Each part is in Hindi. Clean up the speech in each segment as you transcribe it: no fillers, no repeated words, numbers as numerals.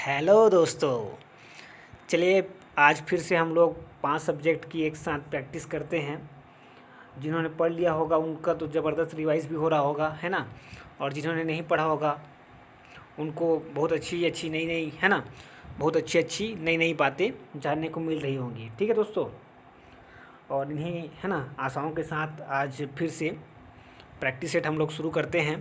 हेलो दोस्तों। चलिए आज फिर से हम लोग 5 सब्जेक्ट की एक साथ प्रैक्टिस करते हैं। जिन्होंने पढ़ लिया होगा उनका तो ज़बरदस्त रिवाइज भी हो रहा होगा, है ना। और जिन्होंने नहीं पढ़ा होगा उनको बहुत अच्छी अच्छी नई नई, है ना, बहुत अच्छी अच्छी नई नई बातें जानने को मिल रही होंगी। ठीक है दोस्तों, और इन्हीं, है ना, आशाओं के साथ आज फिर से प्रैक्टिस सेट हम लोग शुरू करते हैं।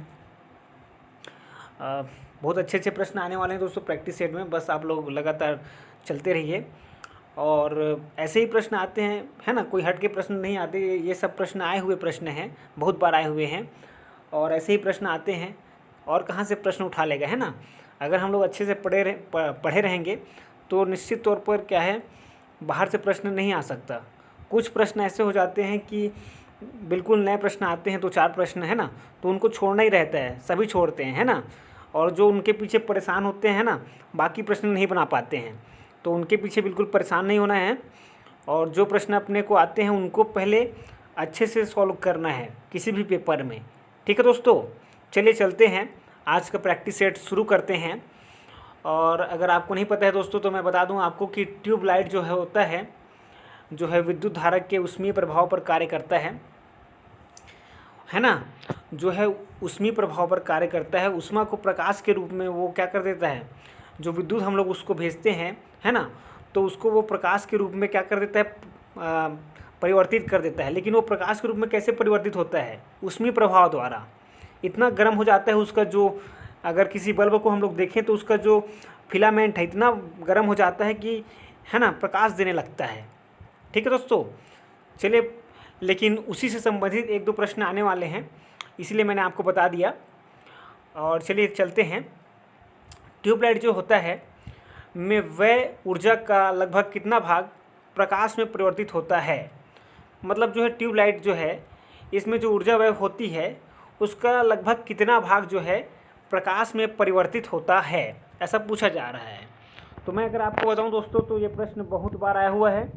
बहुत अच्छे अच्छे प्रश्न आने वाले हैं दोस्तों प्रैक्टिस सेट में, बस आप लोग लगातार चलते रहिए। और ऐसे ही प्रश्न आते हैं, है ना, कोई हट के प्रश्न नहीं आते। ये सब प्रश्न आए हुए प्रश्न हैं, बहुत बार आए हुए हैं और ऐसे ही प्रश्न आते हैं। और कहाँ से प्रश्न उठा लेगा, है ना। अगर हम लोग अच्छे से पढ़े रहेंगे तो निश्चित तौर पर क्या है, बाहर से प्रश्न नहीं आ सकता। कुछ प्रश्न ऐसे हो जाते हैं कि बिल्कुल नए प्रश्न आते हैं, तो 4 प्रश्न, है ना, तो उनको छोड़ना ही रहता है, सभी छोड़ते हैं, है ना। और जो उनके पीछे परेशान होते हैं ना, बाकी प्रश्न नहीं बना पाते हैं, तो उनके पीछे बिल्कुल परेशान नहीं होना है। और जो प्रश्न अपने को आते हैं उनको पहले अच्छे से सॉल्व करना है किसी भी पेपर में। ठीक है दोस्तों, चलिए चलते हैं, आज का प्रैक्टिस सेट शुरू करते हैं। और अगर आपको नहीं पता है दोस्तों तो मैं बता दूं आपको कि ट्यूबलाइट जो है होता है, जो है विद्युत धारा के ऊष्मीय प्रभाव पर कार्य करता है ना। जो है ऊष्मीय प्रभाव पर कार्य करता है, ऊष्मा को प्रकाश के रूप में वो क्या कर देता है, जो विद्युत हम लोग उसको भेजते हैं, है ना, तो उसको वो प्रकाश के रूप में क्या कर देता है, परिवर्तित कर देता है। लेकिन वो प्रकाश के रूप में कैसे परिवर्तित होता है, ऊष्मीय प्रभाव द्वारा। इतना गर्म हो जाता है उसका जो, अगर किसी बल्ब को हम लोग देखें तो उसका जो फिलामेंट है इतना गर्म हो जाता है कि, है ना, प्रकाश देने लगता है। ठीक है दोस्तों, चलिए, लेकिन उसी से संबंधित 1-2 प्रश्न आने वाले हैं, इसलिए मैंने आपको बता दिया। और चलिए चलते हैं। ट्यूबलाइट जो होता है में वह ऊर्जा का लगभग कितना भाग प्रकाश में परिवर्तित होता है। मतलब जो है ट्यूबलाइट जो है, इसमें जो ऊर्जा वह होती है उसका लगभग कितना भाग जो है प्रकाश में परिवर्तित होता है, ऐसा पूछा जा रहा है। तो मैं अगर आपको बताऊं दोस्तों तो ये प्रश्न बहुत बार आया हुआ है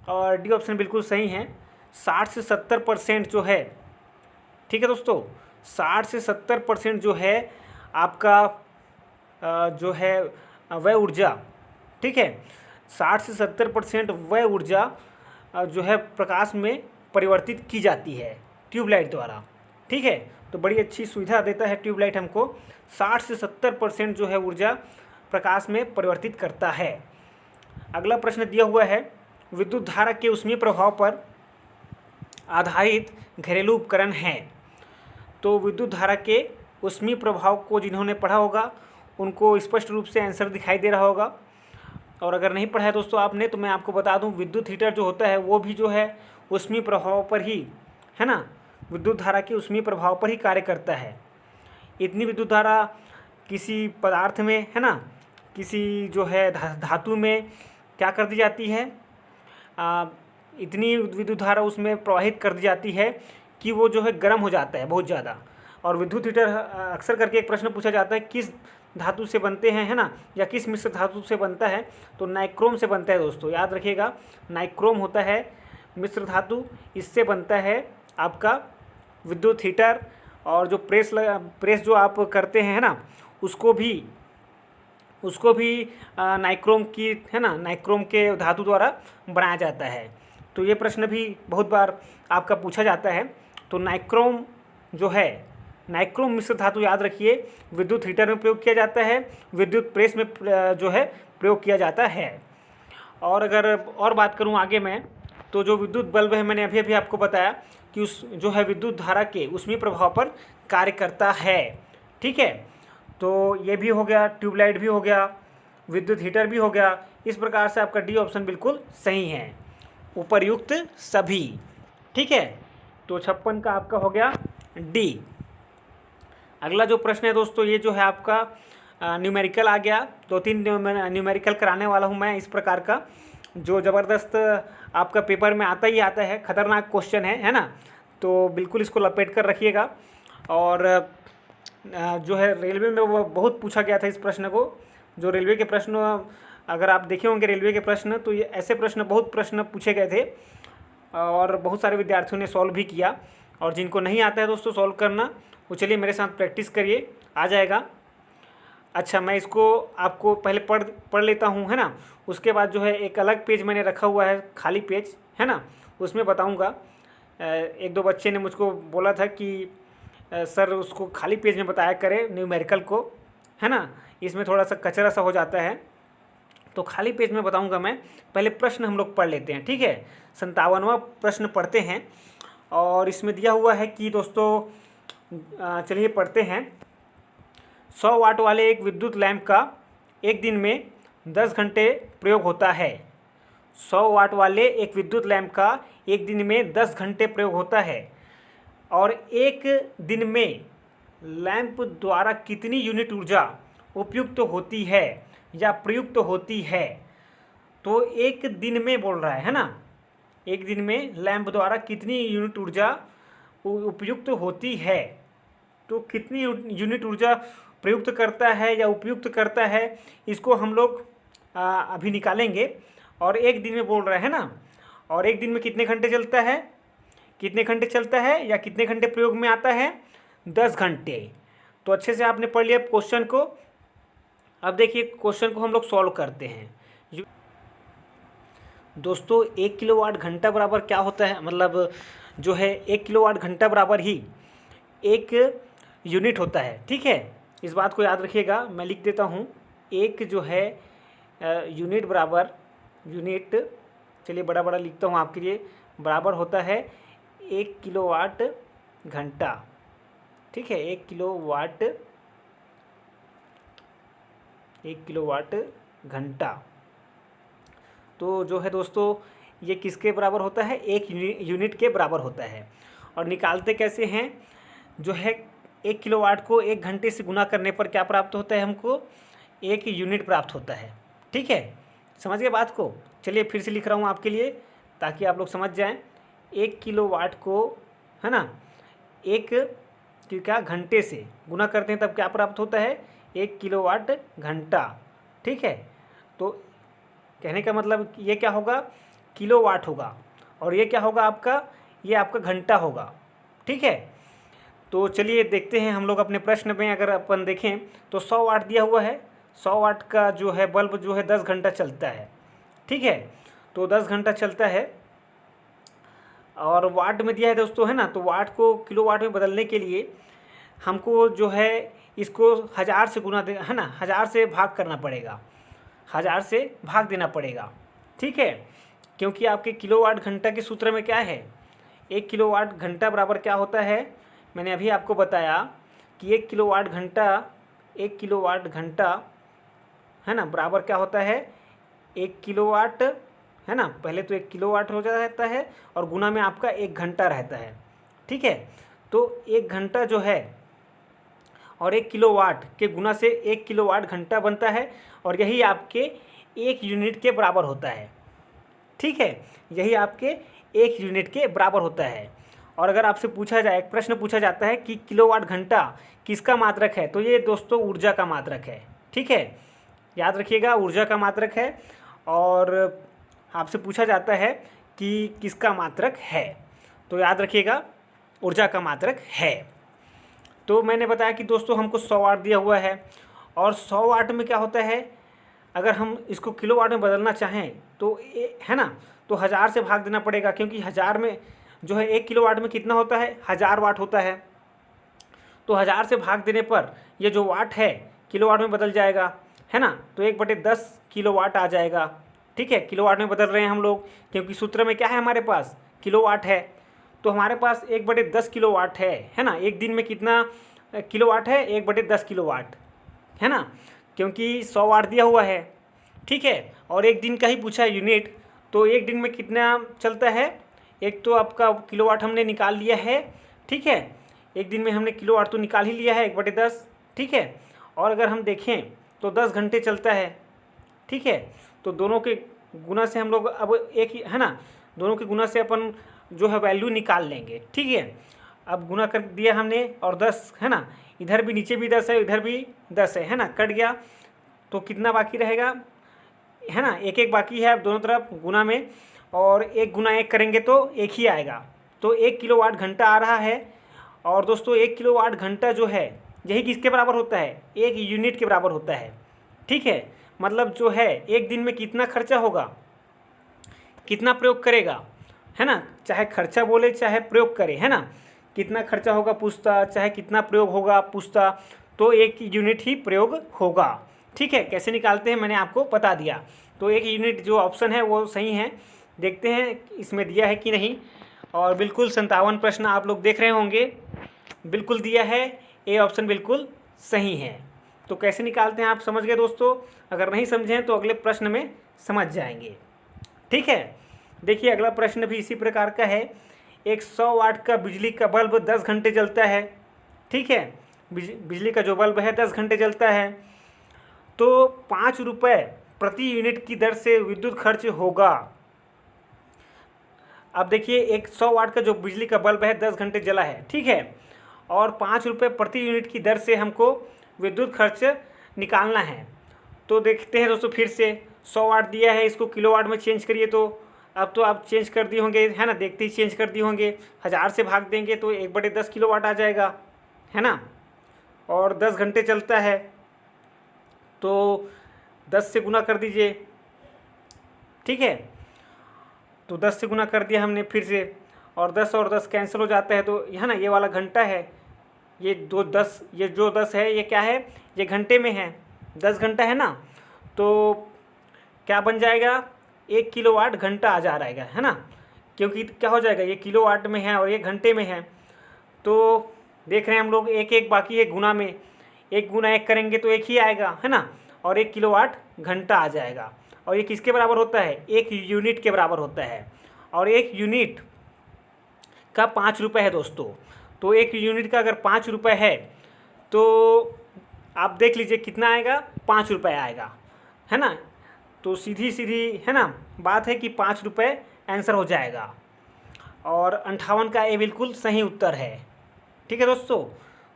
और डी ऑप्शन बिल्कुल सही है। 60 से 70% जो है, ठीक है दोस्तों, 60 से 70% जो है आपका जो है वह ऊर्जा, ठीक है, 60 से 70% वह ऊर्जा जो है प्रकाश में परिवर्तित की जाती है ट्यूबलाइट द्वारा। ठीक है, तो बड़ी अच्छी सुविधा देता है ट्यूबलाइट हमको। 60 से 70% जो है ऊर्जा प्रकाश में परिवर्तित करता है। अगला प्रश्न दिया हुआ है, विद्युत धारा के ऊष्मीय प्रभाव पर आधारित घरेलू उपकरण हैं। तो विद्युत धारा के ऊष्मीय प्रभाव को जिन्होंने पढ़ा होगा उनको स्पष्ट रूप से आंसर दिखाई दे रहा होगा। और अगर नहीं पढ़ा है दोस्तों आपने तो मैं आपको बता दूं, विद्युत हीटर जो होता है वो भी जो है ऊष्मीय प्रभाव पर ही, है ना, विद्युत धारा के ऊष्मीय प्रभाव पर ही कार्य करता है। इतनी विद्युत धारा किसी पदार्थ में, है ना, किसी जो है धातु में क्या कर दी जाती है, इतनी विद्युत धारा उसमें प्रवाहित कर दी जाती है कि वो जो है गर्म हो जाता है बहुत ज़्यादा। और विद्युत हीटर अक्सर करके एक प्रश्न पूछा जाता है किस धातु से बनते हैं, है ना, या किस मिश्र धातु से बनता है, तो नाइक्रोम से बनता है दोस्तों, याद रखिएगा। नाइक्रोम होता है मिश्र धातु, इससे बनता है आपका विद्युत हीटर। और जो प्रेस जो आप करते हैं, है ना, उसको भी नाइक्रोम की, है ना, नाइक्रोम के धातु द्वारा बनाया जाता है। तो ये प्रश्न भी बहुत बार आपका पूछा जाता है। तो नाइक्रोम जो है, नाइक्रोम मिश्र धातु याद रखिए, विद्युत हीटर में प्रयोग किया जाता है, विद्युत प्रेस में जो है प्रयोग किया जाता है। और अगर और बात करूं आगे मैं, तो जो विद्युत बल्ब है मैंने अभी अभी आपको बताया कि उस जो है विद्युत धारा के ऊष्मीय प्रभाव पर कार्य करता है। ठीक है, तो ये भी हो गया, ट्यूबलाइट भी हो गया, विद्युत हीटर भी हो गया। इस प्रकार से आपका डी ऑप्शन बिल्कुल सही है, उपर्युक्त सभी। ठीक है, तो 56 का आपका हो गया डी। अगला जो प्रश्न है दोस्तों, ये जो है आपका न्यूमेरिकल आ गया। 2-3 न्यूमेरिकल कराने वाला हूँ मैं इस प्रकार का, जो ज़बरदस्त आपका पेपर में आता ही आता है, ख़तरनाक क्वेश्चन है ना। तो बिल्कुल इसको लपेट कर रखिएगा। और जो है रेलवे में वो बहुत पूछा गया था इस प्रश्न को। जो रेलवे के प्रश्न, अगर आप देखे होंगे रेलवे के प्रश्न, तो ये ऐसे प्रश्न, बहुत प्रश्न पूछे गए थे और बहुत सारे विद्यार्थियों ने सॉल्व भी किया। और जिनको नहीं आता है दोस्तों सॉल्व करना, वो चलिए मेरे साथ प्रैक्टिस करिए, आ जाएगा। अच्छा, मैं इसको आपको पहले पढ़ पढ़ लेता हूँ, है ना। उसके बाद जो है एक अलग पेज मैंने रखा हुआ है, खाली पेज, है ना, उसमें बताऊँगा। एक दो बच्चे ने मुझको बोला था कि सर उसको खाली पेज में बताया करें न्यूमेरिकल को, है ना, इसमें थोड़ा सा कचरा सा हो जाता है, तो खाली पेज में बताऊंगा मैं। पहले प्रश्न हम लोग पढ़ लेते हैं, ठीक है। 57वां प्रश्न पढ़ते हैं, और इसमें दिया हुआ है कि दोस्तों चलिए पढ़ते हैं। 100 वाट वाले एक विद्युत लैंप का एक दिन में 10 घंटे प्रयोग होता है। 100 वाट वाले एक विद्युत लैंप का एक दिन में 10 घंटे प्रयोग होता है, और एक दिन में लैंप द्वारा कितनी यूनिट ऊर्जा उपयुक्त होती है या प्रयुक्त होती है। तो एक दिन में बोल रहा है ना, एक दिन में लैंप द्वारा कितनी यूनिट ऊर्जा उपयुक्त होती है, तो कितनी यूनिट ऊर्जा प्रयुक्त करता है या उपयुक्त करता है, इसको हम लोग अभी निकालेंगे। और एक दिन में बोल रहा है ना, और एक दिन में कितने घंटे चलता है, कितने घंटे चलता है या कितने घंटे प्रयोग में आता है, 10 घंटे। तो अच्छे से आपने पढ़ लिया क्वेश्चन को। अब देखिए क्वेश्चन को हम लोग सॉल्व करते हैं। दोस्तों 1 किलोवाट घंटा बराबर क्या होता है, मतलब जो है 1 किलोवाट घंटा बराबर ही 1 यूनिट होता है, ठीक है। इस बात को याद रखिएगा, मैं लिख देता हूँ। एक जो है यूनिट बराबर, यूनिट चलिए बड़ा बड़ा लिखता हूँ आपके लिए, बराबर होता है 1 किलोवाट घंटा, ठीक है। 1 किलोवाट घंटा। तो जो है दोस्तों ये किसके बराबर होता है, 1 यूनिट के बराबर होता है। और निकालते कैसे हैं, जो है 1 किलोवाट को 1 घंटे से गुना करने पर क्या प्राप्त होता है, हमको 1 यूनिट प्राप्त होता है, ठीक है। समझ गए बात को। चलिए फिर से लिख रहा हूँ आपके लिए ताकि आप लोग समझ जाएं। 1 किलोवाट को, है ना, 1 क्या घंटे से गुना करते हैं तब क्या प्राप्त होता है, 1 किलोवाट घंटा, ठीक है। तो कहने का मतलब ये क्या होगा, किलोवाट होगा, और ये क्या होगा आपका, ये आपका घंटा होगा, ठीक है। तो चलिए देखते हैं हम लोग अपने प्रश्न में। अगर अपन देखें तो 100 वाट दिया हुआ है, 100 वाट का जो है बल्ब जो है 10 घंटा चलता है, ठीक है। तो 10 घंटा चलता है, और वाट में दिया है दोस्तों, है ना। तो वाट को किलोवाट में बदलने के लिए हमको जो है इसको 1000 से गुना दे, है ना, 1000 से भाग करना पड़ेगा, 1000 से भाग देना पड़ेगा, ठीक है। क्योंकि आपके किलोवाट घंटा के सूत्र में क्या है, 1 किलोवाट घंटा बराबर क्या होता है, मैंने अभी आपको बताया कि 1 किलोवाट घंटा, है ना, बराबर क्या होता है, 1 किलोवाट, है ना। पहले तो 1 किलोवाट हो जाता है और गुना में आपका 1 घंटा रहता है, ठीक है। तो 1 घंटा जो है और 1 किलोवाट के गुना से 1 किलोवाट घंटा बनता है, और यही आपके 1 यूनिट के बराबर होता है, ठीक है। यही आपके 1 यूनिट के बराबर होता है। और अगर आपसे पूछा जाए, एक प्रश्न पूछा जाता है कि किलोवाट घंटा किसका मात्रक है, तो ये दोस्तों ऊर्जा का मात्रक है, ठीक है। याद रखिएगा, ऊर्जा का मात्रक है। और आपसे पूछा जाता है कि किसका मात्रक है, तो याद रखिएगा ऊर्जा का मात्रक है। तो मैंने बताया कि दोस्तों हमको 100 वाट दिया हुआ है, और 100 वाट में क्या होता है, अगर हम इसको किलोवाट में बदलना चाहें तो है ना, तो 1000 से भाग देना पड़ेगा, क्योंकि 1000 में जो है 1 किलोवाट में कितना होता है, 1000 वाट होता है। तो 1000 से भाग देने पर ये जो वाट है किलोवाट में बदल जाएगा, है ना। तो 1/10 किलोवाट आ जाएगा, ठीक है। किलोवाट में बदल रहे हैं हम लोग, क्योंकि सूत्र में क्या है हमारे पास, किलोवाट है। तो हमारे पास 1/10 किलोवाट है ना। एक दिन में कितना किलोवाट है, 1/10 किलोवाट, है ना, क्योंकि 100 वाट दिया हुआ है, ठीक है। और एक दिन का ही पूछा है यूनिट, तो एक दिन में कितना चलता है, एक तो आपका किलोवाट हमने निकाल लिया है, ठीक है। एक दिन में हमने किलोवाट तो निकाल ही लिया है 1/10, ठीक है। और अगर हम देखें तो 10 घंटे चलता है, ठीक है। तो दोनों के गुना से हम लोग अब एक ही, है ना, दोनों के गुना से अपन जो है वैल्यू निकाल लेंगे, ठीक है। अब गुना कर दिया हमने, और 10, है ना, इधर भी नीचे भी 10 है, इधर भी 10 है ना, कट गया। तो कितना बाकी रहेगा, है ना, एक एक बाकी है अब दोनों तरफ गुना में, और 1 गुना 1 करेंगे तो 1 ही आएगा। तो 1 किलोवाट घंटा आ रहा है। और दोस्तों 1 किलोवाट घंटा जो है यही किसके बराबर होता है, 1 यूनिट के बराबर होता है। ठीक है, मतलब जो है एक दिन में कितना खर्चा होगा, कितना प्रयोग करेगा, है ना, चाहे खर्चा बोले चाहे प्रयोग करे, है ना, कितना खर्चा होगा पूछता, चाहे कितना प्रयोग होगा पूछता, तो 1 यूनिट ही प्रयोग होगा। ठीक है, कैसे निकालते हैं मैंने आपको बता दिया। तो 1 यूनिट जो ऑप्शन है वो सही है। देखते हैं इसमें दिया है कि नहीं। और बिल्कुल 57 प्रश्न आप लोग देख रहे होंगे, बिल्कुल दिया है, ए ऑप्शन बिल्कुल सही है। तो कैसे निकालते हैं आप समझ गए दोस्तों। अगर नहीं समझें तो अगले प्रश्न में समझ जाएंगे। ठीक है, देखिए अगला प्रश्न भी इसी प्रकार का है। एक 100 वाट का बिजली का बल्ब 10 घंटे जलता है। ठीक है, बिजली का जो बल्ब है 10 घंटे जलता है, तो 5 रुपये प्रति यूनिट की दर से विद्युत खर्च होगा। अब देखिए एक 100 वाट का जो बिजली का बल्ब है 10 घंटे जला है, ठीक है, और 5 रुपये प्रति यूनिट की दर से हमको विद्युत खर्च निकालना है। तो देखते हैं दोस्तों, फिर से 100 वाट दिया है, इसको किलोवाट में चेंज करिए। तो अब तो आप चेंज कर दिए होंगे, है ना, देखते ही चेंज कर दिए होंगे। 1000 से भाग देंगे तो 1/10 किलोवाट आ जाएगा, है ना, और 10 घंटे चलता है तो 10 से गुना कर दीजिए। ठीक है, तो 10 से गुना कर दिया हमने फिर से, और 10 और 10 कैंसिल हो जाता है, तो है ना, ये वाला घंटा है, ये जो 10 है ये क्या है, ये घंटे में है, 10 घंटा है ना, तो क्या बन जाएगा, 1 किलोवाट घंटा आ जा रहेगा, है ना, क्योंकि क्या हो जाएगा, ये किलोवाट में है और ये घंटे में है। तो देख रहे हैं हम लोग, एक एक बाकी है गुना में, 1 गुना 1 करेंगे तो 1 ही आएगा, है ना, और 1 किलोवाट घंटा आ जाएगा। और ये किसके बराबर होता है, 1 यूनिट के बराबर होता है, और 1 यूनिट का 5 रुपये है दोस्तों। तो 1 यूनिट का अगर 5 रुपये है तो आप देख लीजिए कितना आएगा, 5 रुपये आएगा, है ना। तो सीधी है ना बात है कि 5 रुपये आंसर हो जाएगा, और 58 का ए बिल्कुल सही उत्तर है। ठीक है दोस्तों,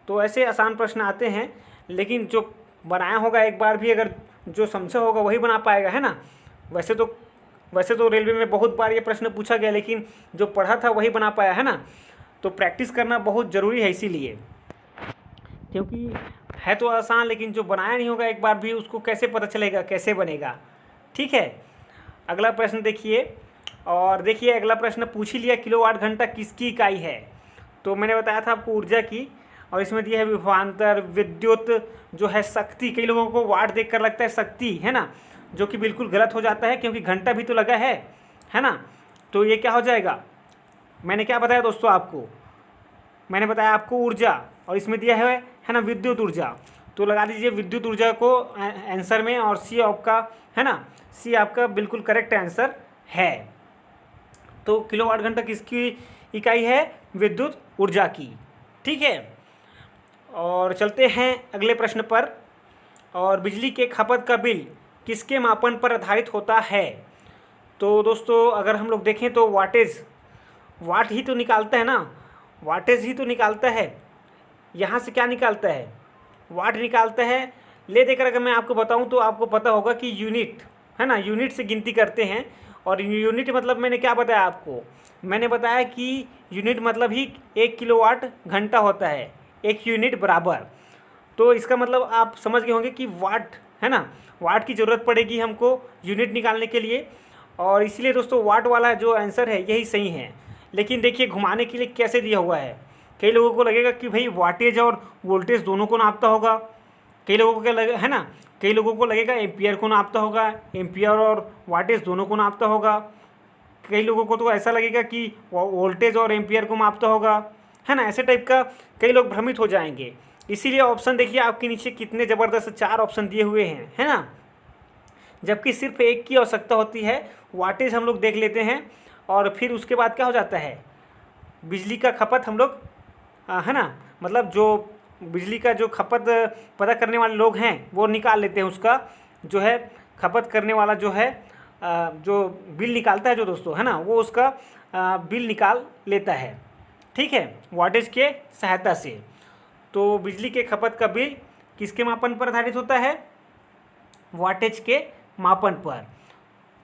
तो ऐसे आसान प्रश्न आते हैं, लेकिन जो बनाया होगा एक बार भी, अगर जो समझा होगा वही बना पाएगा, है ना। वैसे तो रेलवे में बहुत बार ये प्रश्न पूछा गया, लेकिन जो पढ़ा था वही बना पाया, है ना। तो प्रैक्टिस करना बहुत ज़रूरी है, इसीलिए, क्योंकि है तो आसान, लेकिन जो बनाया नहीं होगा एक बार भी, उसको कैसे पता चलेगा कैसे बनेगा। ठीक है, अगला प्रश्न देखिए, और देखिए अगला प्रश्न पूछ ही लिया, किलोवाट घंटा किसकी इकाई है। तो मैंने बताया था आपको ऊर्जा की, और इसमें दिया है विभवांतर, विद्युत जो है शक्ति। कई लोगों को वाट देखकर लगता है शक्ति, है ना, जो कि बिल्कुल गलत हो जाता है, क्योंकि घंटा भी तो लगा है ना। तो ये क्या हो जाएगा, मैंने क्या बताया दोस्तों आपको, मैंने बताया आपको ऊर्जा, और इसमें दिया है ना विद्युत ऊर्जा। तो लगा दीजिए विद्युत ऊर्जा को आंसर में, और सी आपका, है ना, सी आपका बिल्कुल करेक्ट आंसर है। तो किलोवाट घंटा किसकी इकाई है, विद्युत ऊर्जा की। ठीक है, और चलते हैं अगले प्रश्न पर। और बिजली के खपत का बिल किसके मापन पर आधारित होता है। तो दोस्तों अगर हम लोग देखें तो वाट ही तो निकालता है ना, वाटेज ही तो निकालता है। यहाँ से क्या निकालता है, वाट निकालता है। ले देकर अगर मैं आपको बताऊं तो आपको पता होगा कि यूनिट, है ना, यूनिट से गिनती करते हैं। और यूनिट मतलब मैंने क्या बताया आपको, मैंने बताया कि यूनिट मतलब ही 1 किलोवाट घंटा होता है, 1 यूनिट बराबर। तो इसका मतलब आप समझ गए होंगे कि वाट, है ना, वाट की ज़रूरत पड़ेगी हमको यूनिट निकालने के लिए, और इसलिए दोस्तों वाट वाला जो आंसर है यही सही है। लेकिन देखिए घुमाने के लिए कैसे दिया हुआ है, कई लोगों को लगेगा कि भाई वाटेज और वोल्टेज दोनों को नापता होगा, कई लोगों को क्या लगे, है ना, कई लोगों को लगेगा एम्पियर को नापता होगा, एम्पियर और वाटेज दोनों को नापता होगा। कई लोगों को तो ऐसा लगेगा कि वोल्टेज और एम्पियर को मापता होगा, है ना, ऐसे टाइप का कई लोग भ्रमित हो जाएंगे। इसीलिए ऑप्शन देखिए आपके नीचे कितने ज़बरदस्त 4 ऑप्शन दिए हुए हैं, है ना, जबकि सिर्फ एक की आवश्यकता होती है। वाटेज हम लोग देख लेते हैं, और फिर उसके बाद क्या हो जाता है, बिजली का खपत हम लोग, है ना, मतलब जो बिजली का जो खपत पता करने वाले लोग हैं वो निकाल लेते हैं, उसका जो है खपत करने वाला जो है जो बिल निकालता है जो दोस्तों, है ना, वो उसका बिल निकाल लेता है। ठीक है, वाटेज के सहायता से। तो बिजली के खपत का बिल किसके मापन पर आधारित होता है, वाटेज के मापन पर।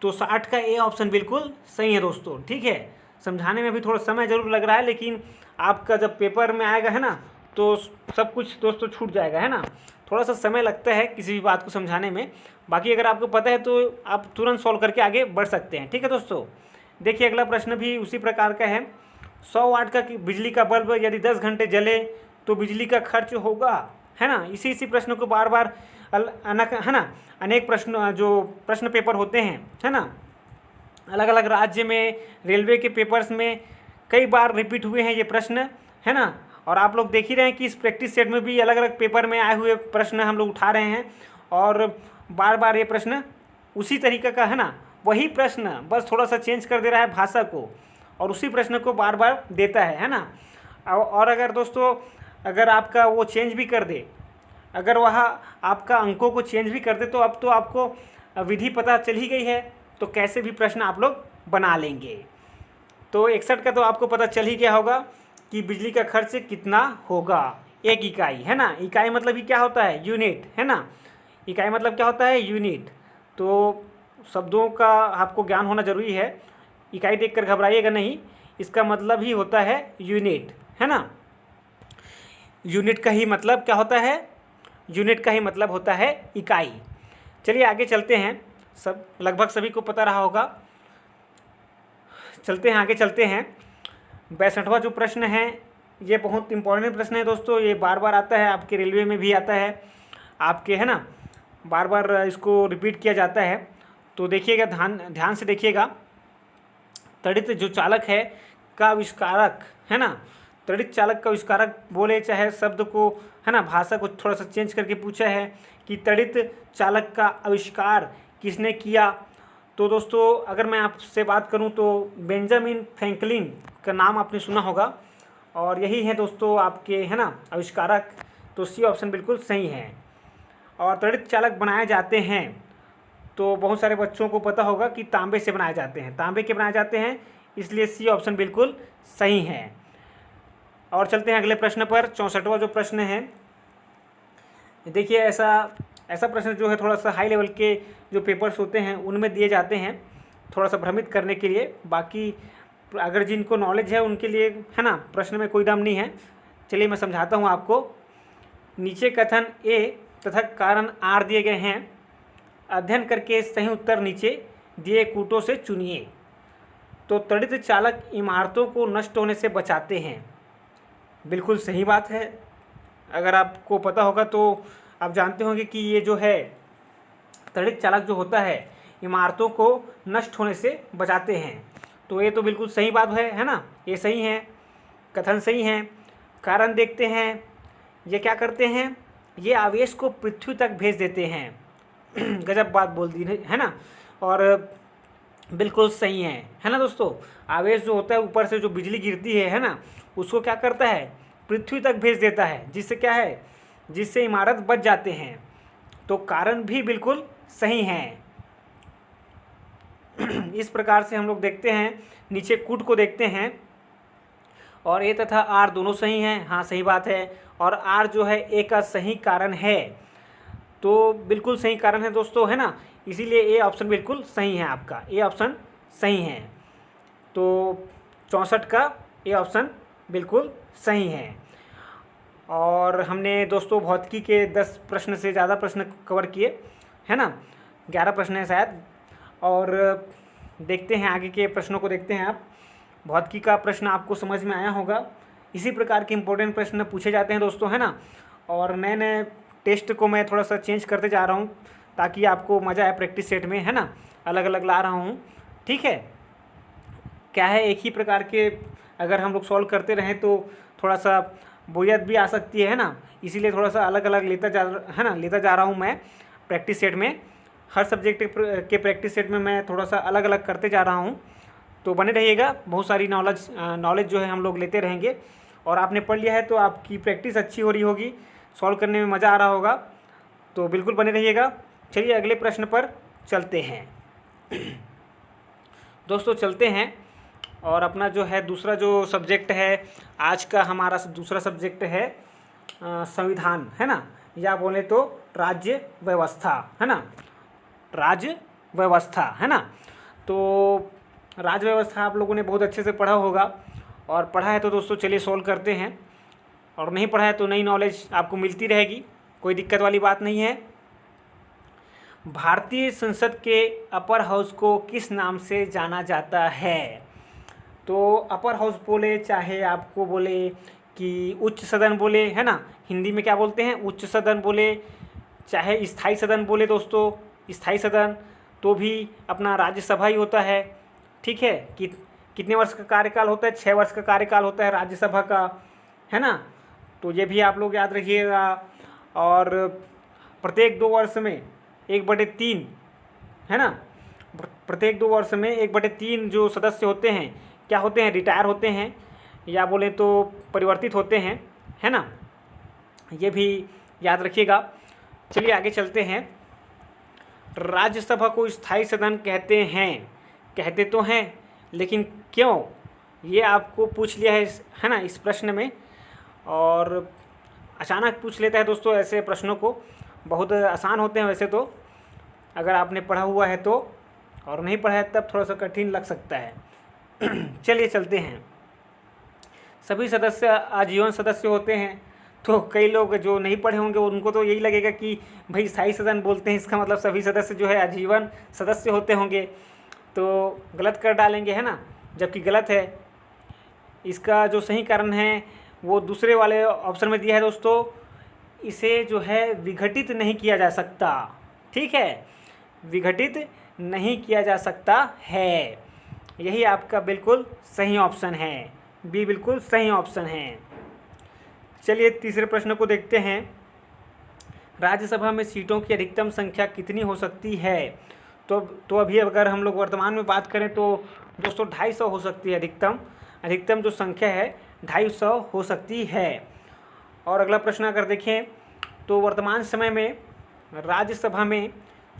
तो 60 का ए ऑप्शन बिल्कुल सही है दोस्तों। ठीक है, समझाने में भी थोड़ा समय जरूर लग रहा है, लेकिन आपका जब पेपर में आएगा, है ना, तो सब कुछ दोस्तों छूट जाएगा, है ना। थोड़ा सा समय लगता है किसी भी बात को समझाने में, बाकी अगर आपको पता है तो आप तुरंत सॉल्व करके आगे बढ़ सकते हैं। ठीक है दोस्तों, देखिए अगला प्रश्न भी उसी प्रकार का है। 100 वाट का बिजली का बल्ब यदि 10 घंटे जले तो बिजली का खर्च होगा, है ना। इसी प्रश्न को बार बार है ना, अनेक प्रश्न जो प्रश्न पेपर होते हैं, है ना, अलग अलग राज्य में रेलवे के पेपर्स में कई बार रिपीट हुए हैं ये प्रश्न, है ना। और आप लोग देख ही रहे हैं कि इस प्रैक्टिस सेट में भी अलग अलग पेपर में आए हुए प्रश्न हम लोग उठा रहे हैं, और बार बार ये प्रश्न उसी तरीके का, है ना, वही प्रश्न बस थोड़ा सा चेंज कर दे रहा है भाषा को, और उसी प्रश्न को बार बार देता है ना। और अगर दोस्तों अगर आपका वो चेंज भी कर दे, अगर वह आपका अंकों को चेंज भी कर दे, तो अब तो आपको विधि पता चल ही गई है, तो कैसे भी प्रश्न आप लोग बना लेंगे। तो 61 का तो आपको पता चल ही गया होगा कि बिजली का खर्च कितना होगा, 1 इकाई, है ना। इकाई मतलब ही क्या होता है, यूनिट, है ना। इकाई मतलब क्या होता है, यूनिट। तो शब्दों का आपको ज्ञान होना जरूरी है, इकाई देखकर घबराइएगा नहीं, इसका मतलब ही होता है यूनिट, है ना। यूनिट का ही मतलब क्या होता है, यूनिट का ही मतलब होता है इकाई। चलिए आगे चलते हैं, सब लगभग सभी को पता रहा होगा। चलते हैं आगे, चलते हैं। 62वां जो प्रश्न है ये बहुत इंपॉर्टेंट प्रश्न है दोस्तों, ये बार बार आता है, आपके रेलवे में भी आता है आपके, है ना, बार बार इसको रिपीट किया जाता है। तो देखिएगा, ध्यान से देखिएगा। त्वरित जो चालक है का आविष्कारक, है ना, त्वरित चालक का आविष्कारक बोले चाहे शब्द को, है ना, भाषा को थोड़ा सा चेंज करके पूछा है कि त्वरित चालक का आविष्कार किसने किया। तो दोस्तों अगर मैं आपसे बात करूं तो बेंजामिन फ्रैंकलिन का नाम आपने सुना होगा, और यही है दोस्तों आपके, है ना, आविष्कारक। तो सी ऑप्शन बिल्कुल सही है। और त्वरित चालक बनाए जाते हैं तो बहुत सारे बच्चों को पता होगा कि तांबे से बनाए जाते हैं, तांबे के बनाए जाते हैं, इसलिए सी ऑप्शन बिल्कुल सही है। और चलते हैं अगले प्रश्न पर। 64वां जो प्रश्न है, देखिए ऐसा प्रश्न जो है थोड़ा सा हाई लेवल के जो पेपर्स होते हैं उनमें दिए जाते हैं, थोड़ा सा भ्रमित करने के लिए। बाकी अगर जिनको नॉलेज है उनके लिए, है ना, प्रश्न में कोई दम नहीं है। चलिए मैं समझाता हूँ आपको। नीचे कथन ए तथा कारण आर दिए गए हैं, अध्ययन करके सही उत्तर नीचे दिए कूटों से चुनिए। तो त्वरित चालक इमारतों को नष्ट होने से बचाते हैं, बिल्कुल सही बात है। अगर आपको पता होगा तो आप जानते होंगे कि ये जो है त्वरित चालक जो होता है इमारतों को नष्ट होने से बचाते हैं, तो ये तो बिल्कुल सही बात है ना, ये सही है, कथन सही है। कारण देखते हैं, ये क्या करते हैं, ये आवेश को पृथ्वी तक भेज देते हैं गजब बात बोल दी है ना, और बिल्कुल सही है ना दोस्तों। आवेश जो होता है ऊपर से जो बिजली गिरती है ना, उसको क्या करता है, पृथ्वी तक भेज देता है, जिससे क्या है, जिससे इमारत बच जाते हैं। तो कारण भी बिल्कुल सही है। इस प्रकार से हम लोग देखते हैं, नीचे कूट को देखते हैं, और ए तथा आर दोनों सही हैं, हाँ सही बात है। और आर जो है ए का सही कारण है, तो बिल्कुल सही कारण है दोस्तों, है ना, इसीलिए ए ऑप्शन बिल्कुल सही है आपका, ए ऑप्शन सही है। तो 64 का ए ऑप्शन बिल्कुल सही है। और हमने दोस्तों भौतिकी के 10 प्रश्न से ज़्यादा प्रश्न कवर किए, है ना, 11 प्रश्न है शायद। और देखते हैं आगे के प्रश्नों को, देखते हैं आप। भौतिकी का प्रश्न आपको समझ में आया होगा, इसी प्रकार के इम्पोर्टेंट प्रश्न पूछे जाते हैं दोस्तों, है ना। और नए नए टेस्ट को मैं थोड़ा सा चेंज करते जा रहा हूँ ताकि आपको मज़ा आए प्रैक्टिस सेट में, है ना, अलग अलग ला रहा हूँ, ठीक है। क्या है, एक ही प्रकार के अगर हम लोग सॉल्व करते रहें तो थोड़ा सा बोरियत भी आ सकती है ना, इसीलिए थोड़ा सा अलग अलग लेता जा रहा हूँ मैं प्रैक्टिस सेट में। हर सब्जेक्ट के प्रैक्टिस सेट में मैं थोड़ा सा अलग अलग करते जा रहा हूँ, तो बने रहिएगा। बहुत सारी नॉलेज जो है हम लोग लेते रहेंगे, और आपने पढ़ लिया है तो आपकी प्रैक्टिस अच्छी हो रही होगी, सॉल्व करने में मज़ा आ रहा होगा, तो बिल्कुल बने रहिएगा। चलिए अगले प्रश्न पर चलते हैं दोस्तों, चलते हैं। और अपना जो है दूसरा जो सब्जेक्ट है आज का, हमारा दूसरा सब्जेक्ट है संविधान, है ना, या बोले तो राज्य व्यवस्था, है ना, राज्य व्यवस्था, है ना। तो राज्य व्यवस्था आप लोगों ने बहुत अच्छे से पढ़ा होगा, और पढ़ा है तो दोस्तों चलिए सॉल्व करते हैं। और नहीं पढ़ा है तो नई नॉलेज आपको मिलती रहेगी, कोई दिक्कत वाली बात नहीं है। भारतीय संसद के अपर हाउस को किस नाम से जाना जाता है? तो अपर हाउस बोले, चाहे आपको बोले कि उच्च सदन बोले, है ना, हिंदी में क्या बोलते हैं, उच्च सदन बोले, चाहे स्थायी सदन बोले दोस्तों, स्थायी सदन तो भी अपना राज्यसभा ही होता है। ठीक है, कि कितने वर्ष का कार्यकाल होता है? 6 वर्ष का कार्यकाल होता है राज्यसभा का, है ना, तो ये भी आप लोग याद रखिएगा। और प्रत्येक 2 वर्ष में 1/3, है ना, प्रत्येक 2 वर्ष में 1/3 जो सदस्य होते हैं क्या होते हैं? रिटायर होते हैं, या बोले तो परिवर्तित होते हैं, है ना, ये भी याद रखिएगा। चलिए आगे चलते हैं। राज्यसभा को स्थायी सदन कहते हैं, कहते तो हैं, लेकिन क्यों, ये आपको पूछ लिया है ना, इस प्रश्न में। और अचानक पूछ लेता है दोस्तों ऐसे प्रश्नों को, बहुत आसान होते हैं वैसे तो, अगर आपने पढ़ा हुआ है तो, और नहीं पढ़ा है तब थोड़ा सा कठिन लग सकता है। चलिए चलते हैं। सभी सदस्य आजीवन सदस्य होते हैं, तो कई लोग जो नहीं पढ़े होंगे उनको तो यही लगेगा कि भाई स्थायी सदन बोलते हैं, इसका मतलब सभी सदस्य जो है आजीवन सदस्य होते होंगे, तो गलत कर डालेंगे, है ना, जबकि गलत है। इसका जो सही कारण है वो दूसरे वाले ऑप्शन में दिया है दोस्तों, इसे जो है विघटित नहीं किया जा सकता। ठीक है, विघटित नहीं किया जा सकता है, यही आपका बिल्कुल सही ऑप्शन है, बी बिल्कुल सही ऑप्शन है। चलिए तीसरे प्रश्न को देखते हैं। राज्यसभा में सीटों की अधिकतम संख्या कितनी हो सकती है? तो अभी अगर हम लोग वर्तमान में बात करें तो दोस्तों 250 हो सकती है, अधिकतम जो संख्या है 250 हो सकती है। और अगला प्रश्न अगर देखें तो वर्तमान समय में राज्यसभा में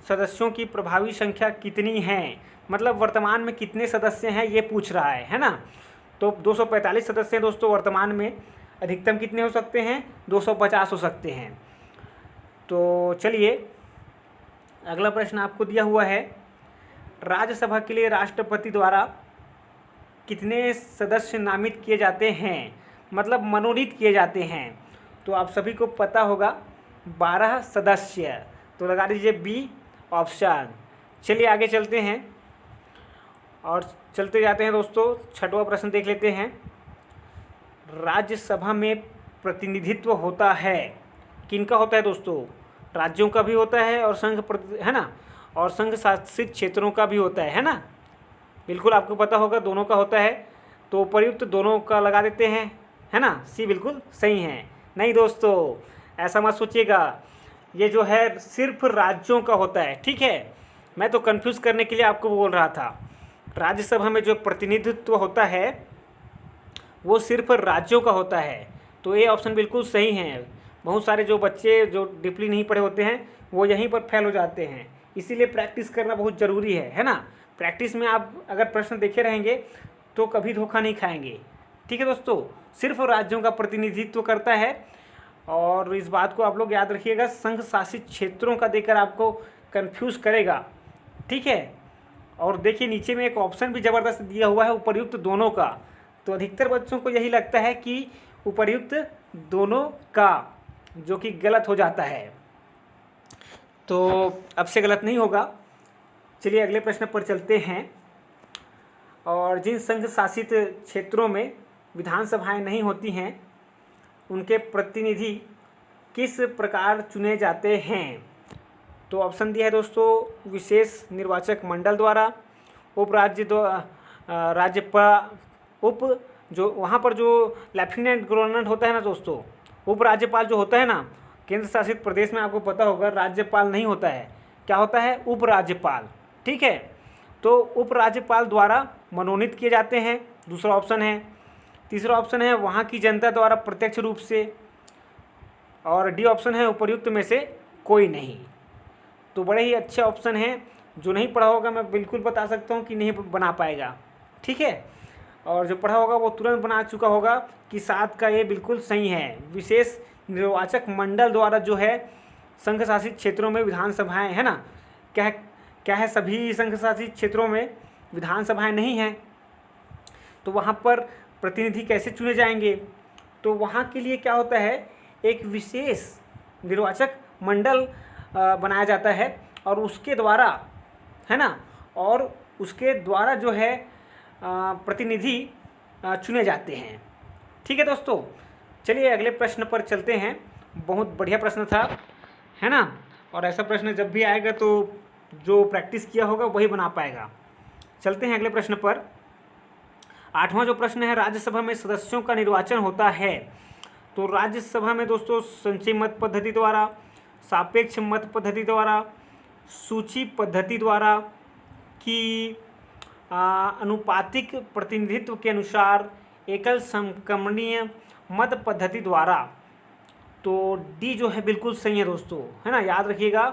सदस्यों की प्रभावी संख्या कितनी है, मतलब वर्तमान में कितने सदस्य हैं ये पूछ रहा है ना। तो 245 सदस्य हैं दोस्तों वर्तमान में, अधिकतम कितने हो सकते हैं? 250 हो सकते हैं। तो चलिए अगला प्रश्न आपको दिया हुआ है, राज्यसभा के लिए राष्ट्रपति द्वारा कितने सदस्य नामित किए जाते हैं, मतलब मनोनीत किए जाते हैं? तो आप सभी को पता होगा 12 सदस्य, तो लगा दीजिए बी ऑप्शन। चलिए आगे चलते हैं और चलते जाते हैं दोस्तों, छठवां प्रश्न देख लेते हैं। राज्यसभा में प्रतिनिधित्व होता है, किनका होता है दोस्तों? राज्यों का भी होता है और है ना, और संघ शासित क्षेत्रों का भी होता है ना, बिल्कुल आपको पता होगा दोनों का होता है। तो उपर्युक्त दोनों का लगा देते हैं, है ना, सी बिल्कुल सही है। नहीं दोस्तों ऐसा मत सोचिएगा, ये जो है सिर्फ राज्यों का होता है। ठीक है, मैं तो कंफ्यूज करने के लिए आपको बोल रहा था, राज्यसभा में जो प्रतिनिधित्व होता है वो सिर्फ राज्यों का होता है, तो ये ऑप्शन बिल्कुल सही है। बहुत सारे जो बच्चे जो डीपली नहीं पढ़े होते हैं वो यहीं पर फेल हो जाते हैं, इसीलिए प्रैक्टिस करना बहुत ज़रूरी है ना। प्रैक्टिस में आप अगर प्रश्न देखे रहेंगे तो कभी धोखा नहीं खाएंगे। ठीक है दोस्तों, सिर्फ राज्यों का प्रतिनिधित्व करता है, और इस बात को आप लोग याद रखिएगा, संघ शासित क्षेत्रों का देकर आपको कंफ्यूज करेगा। ठीक है, और देखिए नीचे में एक ऑप्शन भी ज़बरदस्त दिया हुआ है, उपर्युक्त दोनों का, तो अधिकतर बच्चों को यही लगता है कि उपर्युक्त दोनों का, जो कि गलत हो जाता है। तो अब से गलत नहीं होगा। चलिए अगले प्रश्न पर चलते हैं। और जिन संघ शासित क्षेत्रों में विधानसभाएं नहीं होती हैं उनके प्रतिनिधि किस प्रकार चुने जाते हैं? तो ऑप्शन दिया है दोस्तों, विशेष निर्वाचक मंडल द्वारा, उप जो वहाँ पर जो लेफ्टिनेंट गवर्नर होता है ना दोस्तों, उपराज्यपाल जो होता है ना, केंद्र शासित प्रदेश में आपको पता होगा राज्यपाल नहीं होता है, क्या होता है? उपराज्यपाल। ठीक है, तो उपराज्यपाल द्वारा मनोनीत किए जाते हैं, दूसरा ऑप्शन है। तीसरा ऑप्शन है वहाँ की जनता द्वारा प्रत्यक्ष रूप से, और डी ऑप्शन है उपर्युक्त में से कोई नहीं। तो बड़े ही अच्छे ऑप्शन हैं, जो नहीं पढ़ा होगा मैं बिल्कुल बता सकता हूँ कि नहीं बना पाएगा। ठीक है, और जो पढ़ा होगा वो तुरंत बना चुका होगा कि 7 का ये बिल्कुल सही है। विशेष निर्वाचक मंडल द्वारा जो है संघ शासित क्षेत्रों में विधानसभाएं, है ना, क्या है सभी संघ शासित क्षेत्रों में विधानसभाएं नहीं हैं, तो वहाँ पर प्रतिनिधि कैसे चुने जाएंगे? तो वहाँ के लिए क्या होता है, एक विशेष निर्वाचक मंडल बनाया जाता है और उसके द्वारा, है ना, और उसके द्वारा जो है प्रतिनिधि चुने जाते हैं। ठीक है दोस्तों, चलिए अगले प्रश्न पर चलते हैं। बहुत बढ़िया प्रश्न था, है ना, और ऐसा प्रश्न जब भी आएगा तो जो प्रैक्टिस किया होगा वही बना पाएगा। चलते हैं अगले प्रश्न पर। 8वां जो प्रश्न है, राज्यसभा में सदस्यों का निर्वाचन होता है। तो राज्यसभा में दोस्तों संचयी मत पद्धति द्वारा, सापेक्ष मत पद्धति द्वारा, सूची पद्धति द्वारा कि अनुपातिक प्रतिनिधित्व के अनुसार, एकल समक्रमणीय मत पद्धति द्वारा। तो डी जो है बिल्कुल सही है दोस्तों, है ना, याद रखिएगा,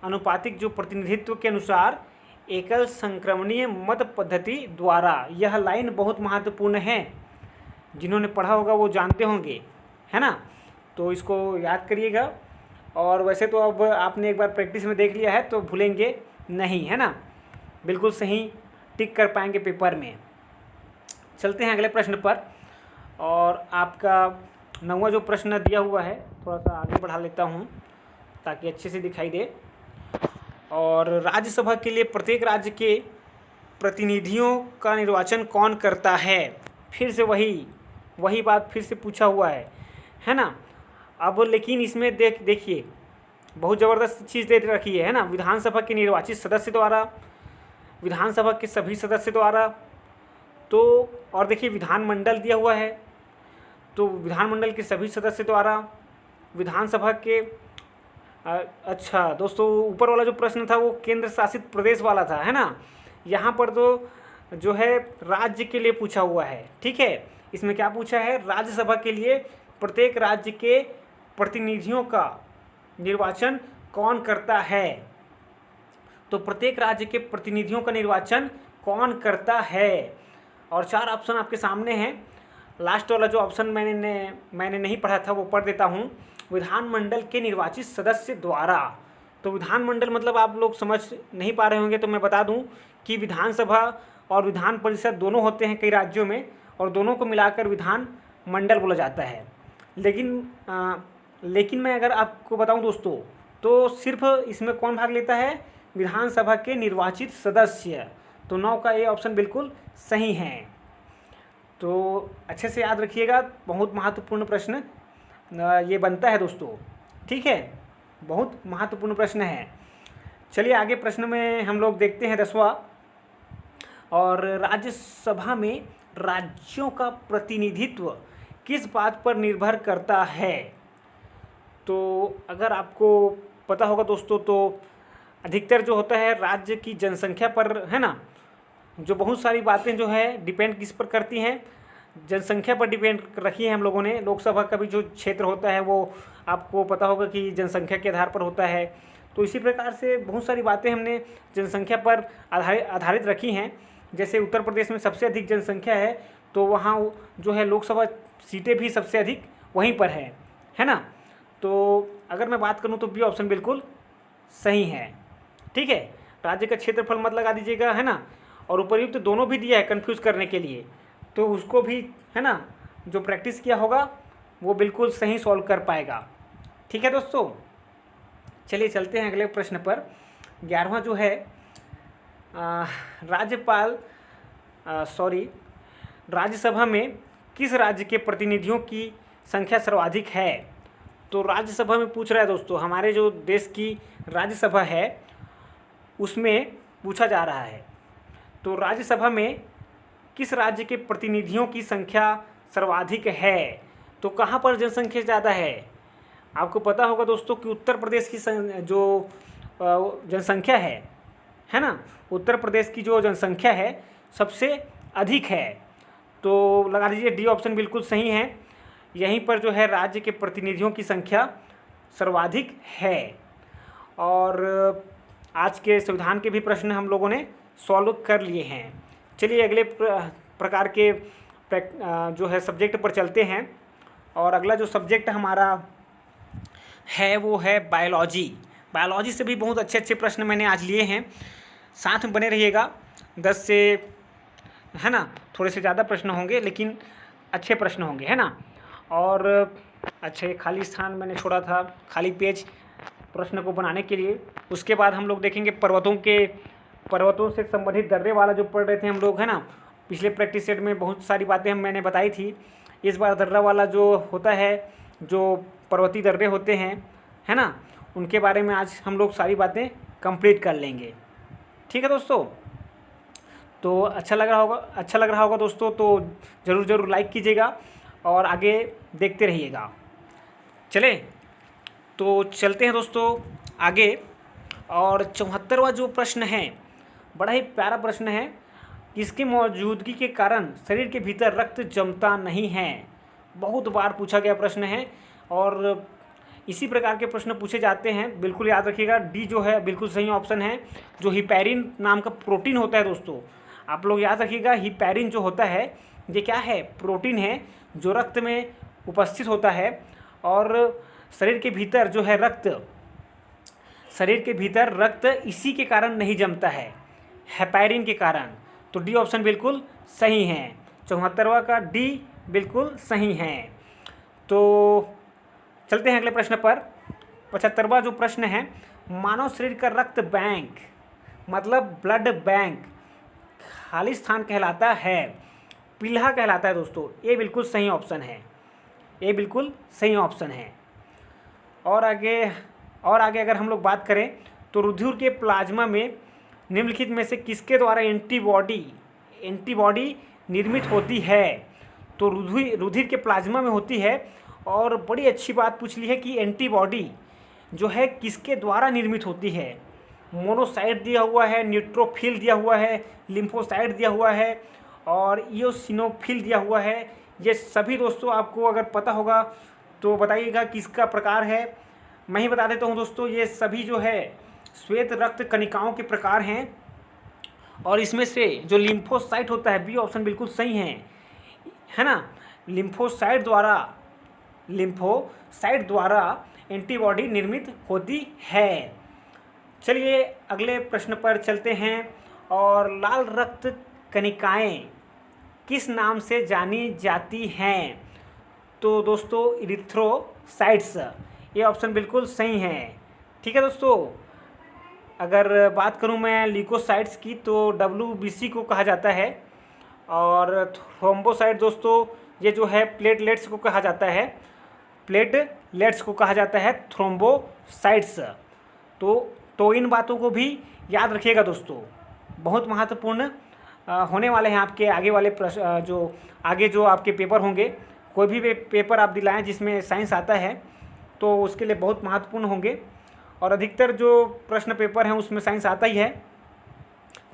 अनुपातिक जो प्रतिनिधित्व के अनुसार एकल संक्रमणीय मत पद्धति द्वारा। यह लाइन बहुत महत्वपूर्ण है, जिन्होंने पढ़ा होगा वो जानते होंगे, है ना, तो इसको याद करिएगा। और वैसे तो अब आपने एक बार प्रैक्टिस में देख लिया है तो भूलेंगे नहीं, है ना, बिल्कुल सही टिक कर पाएंगे पेपर में। चलते हैं अगले प्रश्न पर, और आपका 9वां जो प्रश्न दिया हुआ है, थोड़ा सा आगे बढ़ा लेता हूँ ताकि अच्छे से दिखाई दे। और राज्यसभा के लिए प्रत्येक राज्य के प्रतिनिधियों का निर्वाचन कौन करता है? फिर से वही बात फिर से पूछा हुआ है ना। अब लेकिन इसमें देखिए बहुत ज़बरदस्त चीज़ दे रखी है ना, विधानसभा के निर्वाचित सदस्य द्वारा, विधानसभा के सभी सदस्य द्वारा। तो और देखिए विधानमंडल दिया हुआ है, तो विधानमंडल के सभी सदस्य द्वारा, विधानसभा के अच्छा दोस्तों, ऊपर वाला जो प्रश्न था वो केंद्र शासित प्रदेश वाला था, है ना। यहाँ पर तो जो है राज्य के लिए पूछा हुआ है, ठीक है। इसमें क्या पूछा है, राज्यसभा के लिए प्रत्येक राज्य के प्रतिनिधियों का निर्वाचन कौन करता है? तो प्रत्येक राज्य के प्रतिनिधियों का निर्वाचन कौन करता है? और 4 ऑप्शन आपके सामने हैं। लास्ट वाला जो ऑप्शन मैंने नहीं पढ़ा था वो पढ़ देता हूँ, विधानमंडल के निर्वाचित सदस्य द्वारा। तो विधानमंडल मतलब आप लोग समझ नहीं पा रहे होंगे, तो मैं बता दूं कि विधानसभा और विधान परिषद दोनों होते हैं कई राज्यों में, और दोनों को मिलाकर विधान मंडल बोला जाता है। लेकिन मैं अगर आपको बताऊं दोस्तों, तो सिर्फ इसमें कौन भाग लेता है, विधानसभा के निर्वाचित सदस्य। तो 9 का ये ऑप्शन बिल्कुल सही है। तो अच्छे से याद रखिएगा, बहुत महत्वपूर्ण प्रश्न ये बनता है दोस्तों, ठीक है, बहुत महत्वपूर्ण प्रश्न है। चलिए आगे प्रश्न में हम लोग देखते हैं 10वां, और राज्यसभा में राज्यों का प्रतिनिधित्व किस बात पर निर्भर करता है? तो अगर आपको पता होगा दोस्तों, तो अधिकतर जो होता है राज्य की जनसंख्या पर, है ना, जो बहुत सारी बातें जो है डिपेंड किस पर करती हैं, जनसंख्या पर डिपेंड रखी है हम लोगों ने। लोकसभा का भी जो क्षेत्र होता है वो आपको पता होगा कि जनसंख्या के आधार पर होता है। तो इसी प्रकार से बहुत सारी बातें हमने जनसंख्या पर आधारित रखी हैं। जैसे उत्तर प्रदेश में सबसे अधिक जनसंख्या है, तो वहाँ जो है लोकसभा सीटें भी सबसे अधिक वहीं पर है ना। तो अगर मैं बात करूँ तो बी ऑप्शन बिल्कुल सही है, ठीक है। राज्य का क्षेत्रफल मत लगा दीजिएगा, है ना, और उपर्युक्त दोनों भी दिया है कन्फ्यूज़ करने के लिए, तो उसको भी, है ना, जो प्रैक्टिस किया होगा वो बिल्कुल सही सॉल्व कर पाएगा, ठीक है दोस्तों। चलिए चलते हैं अगले प्रश्न पर। 11वां जो है, राज्यसभा में किस राज्य के प्रतिनिधियों की संख्या सर्वाधिक है? तो राज्यसभा में पूछ रहा है दोस्तों, हमारे जो देश की राज्यसभा है उसमें पूछा जा रहा है। तो राज्यसभा में किस राज्य के प्रतिनिधियों की संख्या सर्वाधिक है? तो कहाँ पर जनसंख्या ज़्यादा है? आपको पता होगा दोस्तों कि उत्तर प्रदेश की जो जनसंख्या है ना, उत्तर प्रदेश की जो जनसंख्या है सबसे अधिक है। तो लगा दीजिए डी ऑप्शन बिल्कुल सही है। यहीं पर जो है राज्य के प्रतिनिधियों की संख्या सर्वाधिक है। और आज के संविधान के भी प्रश्न हम लोगों ने सॉल्व कर लिए हैं। चलिए अगले प्रकार के जो है सब्जेक्ट पर चलते हैं। और अगला जो सब्जेक्ट हमारा है वो है बायोलॉजी। बायोलॉजी से भी बहुत अच्छे अच्छे प्रश्न मैंने आज लिए हैं, साथ में बने रहिएगा। 10 से, है ना, थोड़े से ज़्यादा प्रश्न होंगे लेकिन अच्छे प्रश्न होंगे, है ना। और अच्छा, ये खाली स्थान मैंने छोड़ा था, खाली पेज प्रश्न को बनाने के लिए। उसके बाद हम लोग देखेंगे पर्वतों से संबंधित दर्रे वाला जो पढ़ रहे थे हम लोग, है ना। पिछले प्रैक्टिस सेट में बहुत सारी बातें मैंने बताई थी। इस बार दर्रा वाला जो होता है, जो पर्वतीय दर्रे होते हैं, है ना, उनके बारे में आज हम लोग सारी बातें कंप्लीट कर लेंगे। ठीक है दोस्तों, तो अच्छा लग रहा होगा दोस्तों, तो ज़रूर लाइक कीजिएगा और आगे देखते रहिएगा। चले तो चलते हैं दोस्तों आगे। और 74वां जो प्रश्न है, बड़ा ही प्यारा प्रश्न है। इसकी मौजूदगी के कारण शरीर के भीतर रक्त जमता नहीं है। बहुत बार पूछा गया प्रश्न है और इसी प्रकार के प्रश्न पूछे जाते हैं। बिल्कुल याद रखिएगा, डी जो है बिल्कुल सही ऑप्शन है। जो हिपैरिन नाम का प्रोटीन होता है दोस्तों, आप लोग याद रखिएगा, हिपैरिन जो होता है ये क्या है, प्रोटीन है जो रक्त में उपस्थित होता है। और शरीर के भीतर जो है रक्त इसी के कारण नहीं जमता है, हेपैरिन के कारण। तो डी ऑप्शन बिल्कुल सही है। 74वां का डी बिल्कुल सही है। तो चलते हैं अगले प्रश्न पर। 75वां जो प्रश्न है, मानव शरीर का रक्त बैंक मतलब ब्लड बैंक खाली स्थान कहलाता है, पील्हा कहलाता है दोस्तों। ये बिल्कुल सही ऑप्शन है। और आगे अगर हम लोग बात करें तो रुधिर के प्लाज्मा में निम्नलिखित में से किसके द्वारा एंटीबॉडी निर्मित होती है। तो रुधिर के प्लाज्मा में होती है। और बड़ी अच्छी बात पूछ ली है कि एंटीबॉडी जो है किसके द्वारा निर्मित होती है। मोनोसाइट दिया हुआ है, न्यूट्रोफिल दिया हुआ है, लिम्फोसाइट दिया हुआ है और इओसिनोफिल दिया हुआ है। ये सभी दोस्तों आपको अगर पता होगा तो बताइएगा किसका प्रकार है। मैं ही बता देता हूँ दोस्तों, ये सभी जो है श्वेत रक्त कणिकाओं के प्रकार हैं। और इसमें से जो लिम्फोसाइट होता है, बी ऑप्शन बिल्कुल सही है ना। लिम्फोसाइट द्वारा एंटीबॉडी निर्मित होती है। चलिए अगले प्रश्न पर चलते हैं। और लाल रक्त कणिकाएं किस नाम से जानी जाती हैं। तो दोस्तों इरिथ्रोसाइट्स, ये ऑप्शन बिल्कुल सही है। ठीक है दोस्तों, अगर बात करूं मैं ल्यूकोसाइट्स की तो WBC को कहा जाता है। और थ्रोम्बोसाइट दोस्तों, ये जो है प्लेटलेट्स को कहा जाता है थ्रोम्बोसाइट्स। तो इन बातों को भी याद रखिएगा दोस्तों, बहुत महत्वपूर्ण होने वाले हैं आपके आगे वाले प्रश्न। जो आपके पेपर होंगे, कोई भी पेपर आप दिलाएं जिसमें साइंस आता है तो उसके लिए बहुत महत्वपूर्ण होंगे। और अधिकतर जो प्रश्न पेपर हैं उसमें साइंस आता ही है,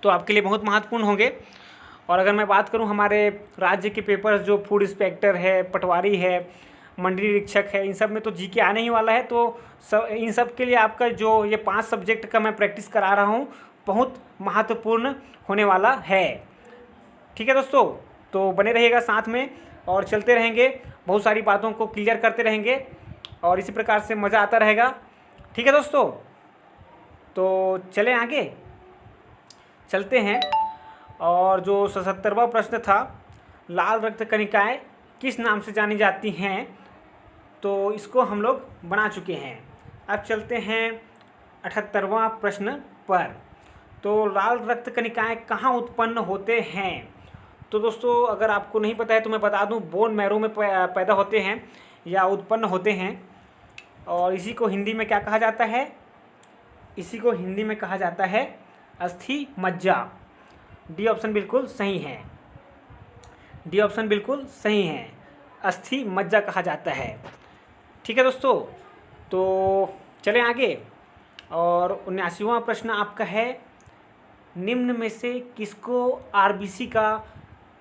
तो आपके लिए बहुत महत्वपूर्ण होंगे। और अगर मैं बात करूं हमारे राज्य के पेपर, जो फूड इंस्पेक्टर है, पटवारी है, मंडी निरीक्षक है, इन सब में तो जीके आने ही वाला है। तो इन सब के लिए आपका जो ये 5 सब्जेक्ट का मैं प्रैक्टिस करा रहा हूँ, बहुत महत्वपूर्ण होने वाला है। ठीक है दोस्तों, तो बने रहिएगा साथ में और चलते रहेंगे, बहुत सारी बातों को क्लियर करते रहेंगे और इसी प्रकार से मज़ा आता रहेगा। ठीक है दोस्तों, तो चलें आगे चलते हैं। और जो 77वां प्रश्न था, लाल रक्त कणिकाएं किस नाम से जानी जाती हैं, तो इसको हम लोग बना चुके हैं। अब चलते हैं 78वां प्रश्न पर। तो लाल रक्त कणिकाएं कहाँ उत्पन्न होते हैं। तो दोस्तों अगर आपको नहीं पता है तो मैं बता दूं, बोन मैरो में पैदा होते हैं या उत्पन्न होते हैं। और इसी को हिंदी में क्या कहा जाता है, इसी को हिंदी में कहा जाता है अस्थि मज्जा। डी ऑप्शन बिल्कुल सही है, अस्थि मज्जा कहा जाता है। ठीक है दोस्तों, तो चलें आगे। और 79वां प्रश्न आपका है, निम्न में से किसको RBC का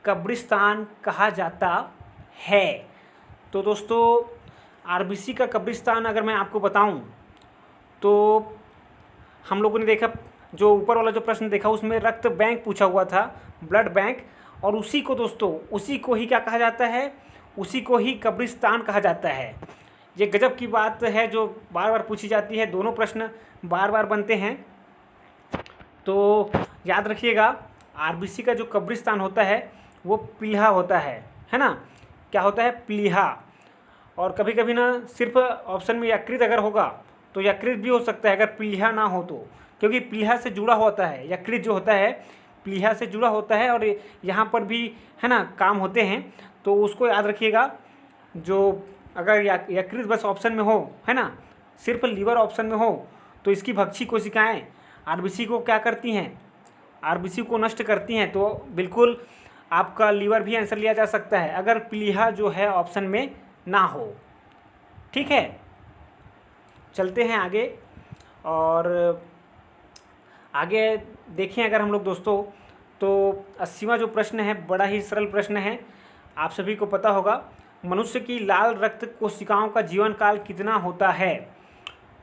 कब्रिस्तान कहा जाता है। तो दोस्तों RBC का कब्रिस्तान अगर मैं आपको बताऊं तो हम लोगों ने देखा, जो ऊपर वाला जो प्रश्न देखा उसमें रक्त बैंक पूछा हुआ था, ब्लड बैंक। और उसी को दोस्तों, उसी को ही क्या कहा जाता है, उसी को ही कब्रिस्तान कहा जाता है। ये गजब की बात है जो बार बार पूछी जाती है, दोनों प्रश्न बार बार बनते हैं। तो याद रखिएगा, RBC का जो कब्रिस्तान होता है वो पील्हा होता है ना। क्या होता है, पील्हा। और कभी कभी ना सिर्फ ऑप्शन में यकृत अगर होगा तो यकृत भी हो सकता है अगर प्लीहा ना हो तो, क्योंकि प्लीहा से जुड़ा होता है, यकृत जो होता है प्लीहा से जुड़ा होता है और यहाँ पर भी है ना काम होते हैं, तो उसको याद रखिएगा। जो अगर यकृत बस ऑप्शन में हो, है ना, सिर्फ लीवर ऑप्शन में हो, तो इसकी भक्षी कोशिकाएं आरबीसी को क्या करती हैं, आरबीसी को नष्ट करती हैं। तो बिल्कुल आपका लीवर भी आंसर लिया जा सकता है अगर प्लीहा जो है ऑप्शन में ना हो। ठीक है, चलते हैं आगे। और आगे देखें अगर हम लोग दोस्तों, तो 80वां जो प्रश्न है बड़ा ही सरल प्रश्न है, आप सभी को पता होगा। मनुष्य की लाल रक्त कोशिकाओं का जीवन काल कितना होता है?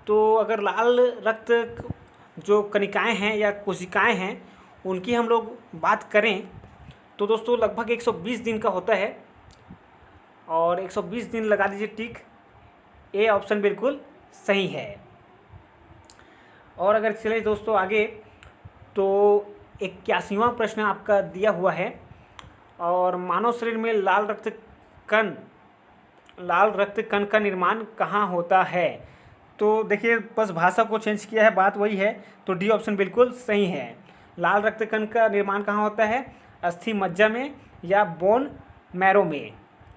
तो अगर लाल रक्त जो कणिकाएं हैं या कोशिकाएं हैं उनकी हम लोग बात करें तो दोस्तों लगभग 120 दिन का होता है। और 120 दिन लगा दीजिए टिक, ए ऑप्शन बिल्कुल सही है। और अगर चले दोस्तों आगे, तो 81वां प्रश्न आपका दिया हुआ है, और मानव शरीर में लाल रक्त कण का निर्माण कहाँ होता है? तो देखिए बस भाषा को चेंज किया है, बात वही है, तो डी ऑप्शन बिल्कुल सही है। लाल रक्त कण का निर्माण कहाँ होता है? अस्थि मज्जा में या बोन मैरो में।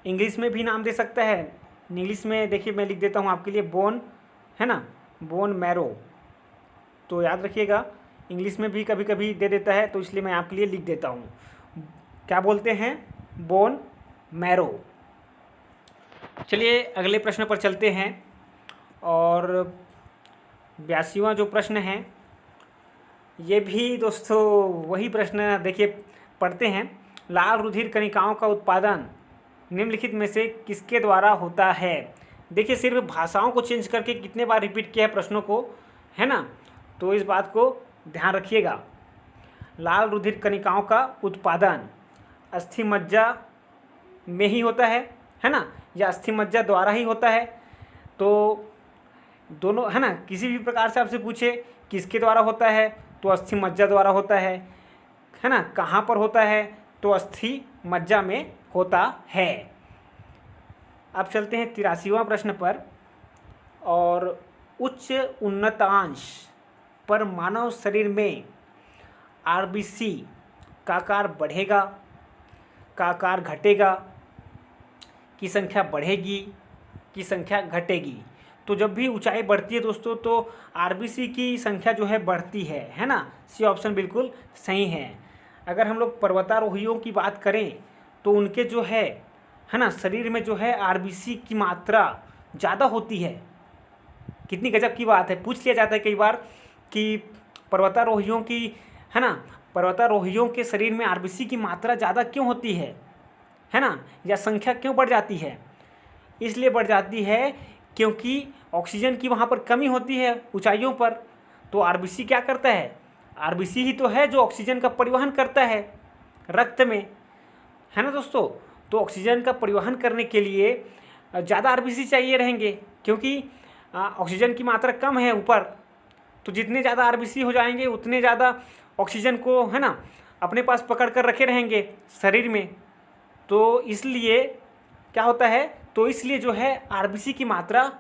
इंग्लिश में भी नाम दे सकता है, इंग्लिश में देखिए मैं लिख देता हूँ आपके लिए, बोन, है ना, बोन मैरो, तो याद रखिएगा। इंग्लिश में भी कभी कभी दे देता है, तो इसलिए मैं आपके लिए लिख देता हूँ, क्या बोलते हैं, बोन मैरो। चलिए अगले प्रश्न पर चलते हैं। और 82वां जो प्रश्न है ये भी दोस्तों वही प्रश्न, देखिए पढ़ते हैं। लाल रुधिर कणिकाओं का उत्पादन निम्नलिखित में से किसके द्वारा होता है? देखिए सिर्फ भाषाओं को चेंज करके कितने बार रिपीट किया है प्रश्नों को, है ना, तो इस बात को ध्यान रखिएगा। लाल रुधिर कणिकाओं का उत्पादन अस्थि मज्जा में ही होता है ना, या अस्थि मज्जा द्वारा ही होता है? तो दोनों, है ना, किसी भी प्रकार से आपसे पूछे किसके द्वारा होता है तो अस्थि मज्जा द्वारा होता है ना। कहाँ पर होता है? तो अस्थि मज्जा में होता है। अब चलते हैं 83वां प्रश्न पर। और उच्च उन्नतांश पर मानव शरीर में आरबीसी का आकार बढ़ेगा, का आकार घटेगा, की संख्या बढ़ेगी, की संख्या घटेगी? तो जब भी ऊंचाई बढ़ती है दोस्तों तो आरबीसी की संख्या जो है बढ़ती है ना, सी ऑप्शन बिल्कुल सही है। अगर हम लोग पर्वतारोहियों की बात करें तो उनके जो है ना, शरीर में जो है आरबीसी की मात्रा ज़्यादा होती है। कितनी गजब की बात है, पूछ लिया जाता है कई बार कि पर्वतारोहियों की, है ना, पर्वतारोहियों के शरीर में आरबीसी की मात्रा ज़्यादा क्यों होती है ना, या संख्या क्यों बढ़ जाती है? इसलिए बढ़ जाती है क्योंकि ऑक्सीजन की वहाँ पर कमी होती है ऊंचाइयों पर। तो आरबीसी क्या करता है? आरबीसी ही तो है जो ऑक्सीजन का परिवहन करता है रक्त में, है ना दोस्तों। तो ऑक्सीजन का परिवहन करने के लिए ज़्यादा आरबीसी चाहिए रहेंगे, क्योंकि ऑक्सीजन की मात्रा कम है ऊपर, तो जितने ज़्यादा आरबीसी हो जाएंगे उतने ज़्यादा ऑक्सीजन को, है ना, अपने पास पकड़ कर रखे रहेंगे शरीर में। तो इसलिए क्या होता है, तो इसलिए जो है आरबीसी की मात्रा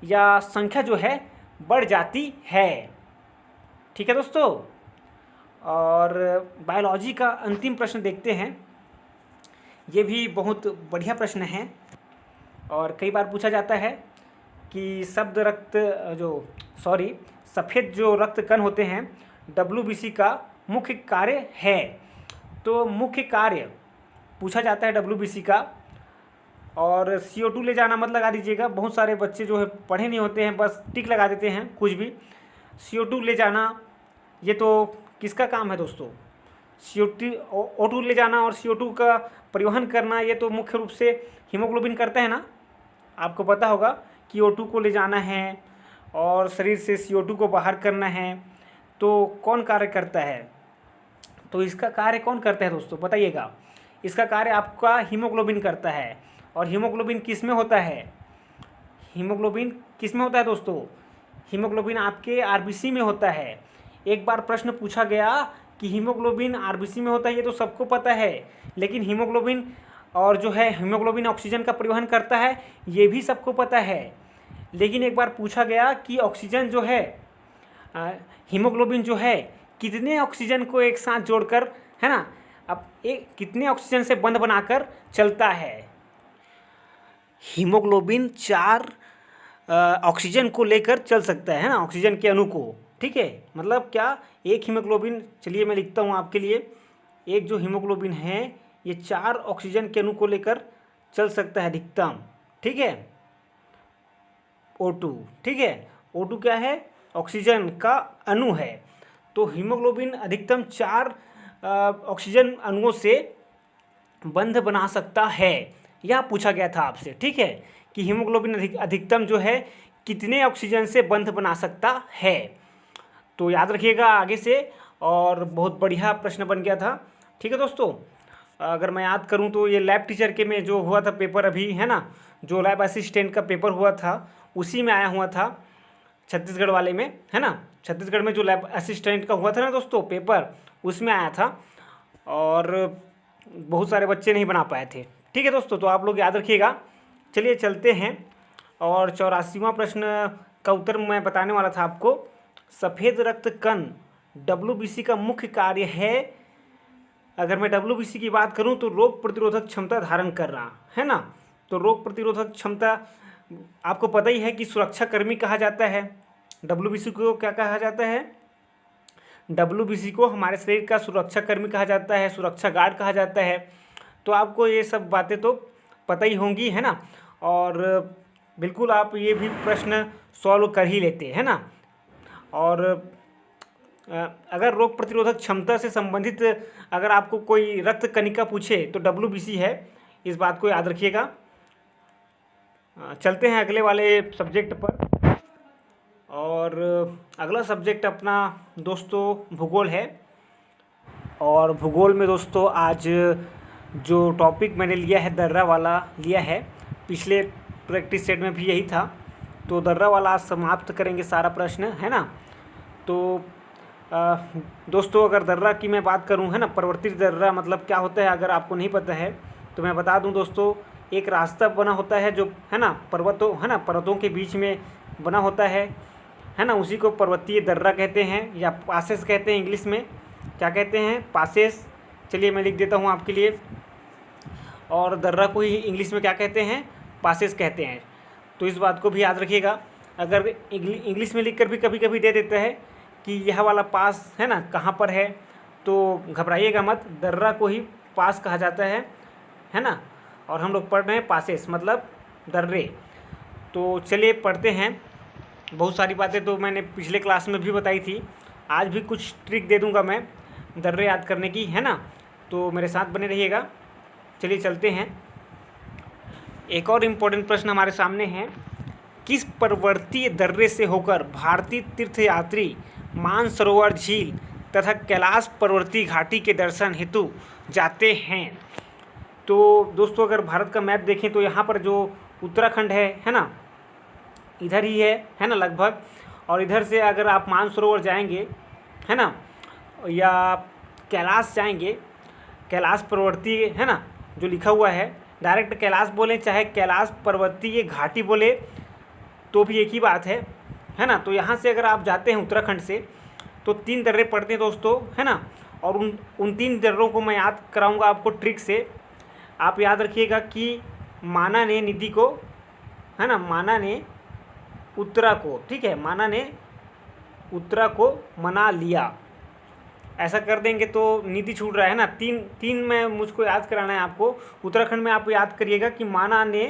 या संख्या जो है बढ़ जाती है। ठीक है दोस्तों। और बायोलॉजी का अंतिम प्रश्न देखते हैं। ये भी बहुत बढ़िया प्रश्न है और कई बार पूछा जाता है कि सफ़ेद जो रक्त कण होते हैं डब्ल्यूबीसी का मुख्य कार्य है। तो मुख्य कार्य पूछा जाता है डब्ल्यूबीसी का, और CO2 ले जाना मत लगा दीजिएगा, बहुत सारे बच्चे जो है पढ़े नहीं होते हैं, बस टिक लगा देते हैं कुछ भी। CO2 ले जाना ये तो किसका काम है दोस्तों? O2 ले जाना और CO2 का परिवहन करना ये तो मुख्य रूप से हीमोग्लोबिन करता है ना। आपको पता होगा कि O2 को ले जाना है और शरीर से CO2 को बाहर करना है, तो कौन कार्य करता है? तो इसका कार्य कौन करता है दोस्तों, बताइएगा। इसका कार्य आपका हीमोग्लोबिन करता है। और हीमोग्लोबिन किस में होता है? हीमोग्लोबिन किस में होता है दोस्तों? हीमोग्लोबिन आपके आरबीसी में होता है। एक बार प्रश्न पूछा गया कि हीमोग्लोबिन आरबीसी में होता है, ये तो सबको पता है, लेकिन हीमोग्लोबिन और जो है हीमोग्लोबिन ऑक्सीजन का परिवहन करता है, ये भी सबको पता है। लेकिन एक बार पूछा गया कि ऑक्सीजन जो है हीमोग्लोबिन जो है कितने ऑक्सीजन को एक साथ जोड़कर, है ना, अब एक कितने ऑक्सीजन से बंध बनाकर चलता है। हीमोग्लोबिन 4 ऑक्सीजन को लेकर चल सकता है ना, ऑक्सीजन के अणु को, ठीक है। मतलब क्या, एक हीमोग्लोबिन, चलिए मैं लिखता हूँ आपके लिए, एक जो हीमोग्लोबिन है ये 4 ऑक्सीजन के अणु को लेकर चल सकता है अधिकतम, ठीक है। O2, ठीक है, O2 क्या है, ऑक्सीजन का अणु है। तो हीमोग्लोबिन अधिकतम 4 ऑक्सीजन अणुओं से बंध बना सकता है, यह पूछा गया था आपसे, ठीक है, कि हीमोग्लोबिन अधिकतम जो है कितने ऑक्सीजन से बंध बना सकता है। तो याद रखिएगा आगे से, और बहुत बढ़िया प्रश्न बन गया था, ठीक है दोस्तों। अगर मैं याद करूं तो ये लैब टीचर के में जो हुआ था पेपर अभी, है ना, जो लैब असिस्टेंट का पेपर हुआ था उसी में आया हुआ था, छत्तीसगढ़ वाले में, है ना, छत्तीसगढ़ में जो लैब असिस्टेंट का हुआ था ना दोस्तों पेपर, उसमें आया था और बहुत सारे बच्चे नहीं बना पाए थे, ठीक है दोस्तों। तो आप लोग याद रखिएगा। चलिए चलते हैं, और 84वां प्रश्न का उत्तर मैं बताने वाला था आपको। सफ़ेद रक्त कण WBC का मुख्य कार्य है, अगर मैं WBC की बात करूं तो रोग प्रतिरोधक क्षमता धारण करना, है ना। तो रोग प्रतिरोधक क्षमता आपको पता ही है कि सुरक्षा कर्मी कहा जाता है। WBC को क्या कहा जाता है, WBC को हमारे शरीर का सुरक्षा कर्मी कहा जाता है, सुरक्षा गार्ड कहा जाता है। तो आपको ये सब बातें तो पता ही होंगी, है ना, और बिल्कुल आप ये भी प्रश्न सॉल्व कर ही लेते हैं ना। और अगर रोग प्रतिरोधक क्षमता से संबंधित अगर आपको कोई रक्त कणिका पूछे तो WBC है, इस बात को याद रखिएगा। चलते हैं अगले वाले सब्जेक्ट पर, और अगला सब्जेक्ट अपना दोस्तों भूगोल है। और भूगोल में दोस्तों आज जो टॉपिक मैंने लिया है दर्रा वाला लिया है, पिछले प्रैक्टिस सेट में भी यही था। तो दर्रा वाला आज समाप्त करेंगे सारा प्रश्न, है ना। तो दोस्तों अगर दर्रा की मैं बात करूं, है ना, परिवर्तित दर्रा मतलब क्या होता है, अगर आपको नहीं पता है तो मैं बता दूं दोस्तों। एक रास्ता बना होता है जो, है ना, पर्वतों के बीच में बना होता है ना, उसी को पर्वतीय दर्रा कहते हैं, या पासेस कहते हैं। इंग्लिश में क्या कहते हैं, पासेस। चलिए मैं लिख देता हूँ आपके लिए, और दर्रा को ही इंग्लिश में क्या कहते हैं, पासेस कहते हैं। तो इस बात को भी याद रखिएगा। अगर इंग्लिश में लिख कर भी कभी कभी दे देता है कि यह वाला पास, है ना, कहाँ पर है, तो घबराइएगा मत, दर्रा को ही पास कहा जाता है ना। और हम लोग पढ़ रहे हैं पासेस मतलब दर्रे। तो चलिए पढ़ते हैं। बहुत सारी बातें तो मैंने पिछले क्लास में भी बताई थी, आज भी कुछ ट्रिक दे दूंगा मैं दर्रे याद करने की, है ना। तो मेरे साथ बने रहिएगा। चलिए चलते हैं। एक और इम्पोर्टेंट प्रश्न हमारे सामने है, किस पर्वतीय दर्रे से होकर भारतीय तीर्थयात्री मानसरोवर झील तथा कैलाश पर्वतीय घाटी के दर्शन हेतु जाते हैं। तो दोस्तों अगर भारत का मैप देखें तो यहाँ पर जो उत्तराखंड है ना, इधर ही है ना लगभग। और इधर से अगर आप मानसरोवर जाएंगे, है ना, या कैलाश जाएंगे, कैलाश पर्वतीय, है ना, जो लिखा हुआ है, डायरेक्ट कैलाश बोलें चाहे कैलाश पर्वतीय घाटी बोले तो भी एक ही बात है ना। तो यहाँ से अगर आप जाते हैं उत्तराखंड से तो 3 दर्रे पड़ते हैं दोस्तों, है ना। और उन 3 दर्रों को मैं याद कराऊंगा आपको ट्रिक से। आप याद रखिएगा कि माना ने निधि को, है ना, माना ने उत्तरा को, ठीक है, माना ने उत्तरा को मना लिया, ऐसा कर देंगे तो निधि छूट रहा है ना। तीन में मुझको याद कराना है आपको। उत्तराखंड में आप याद करिएगा कि माना ने,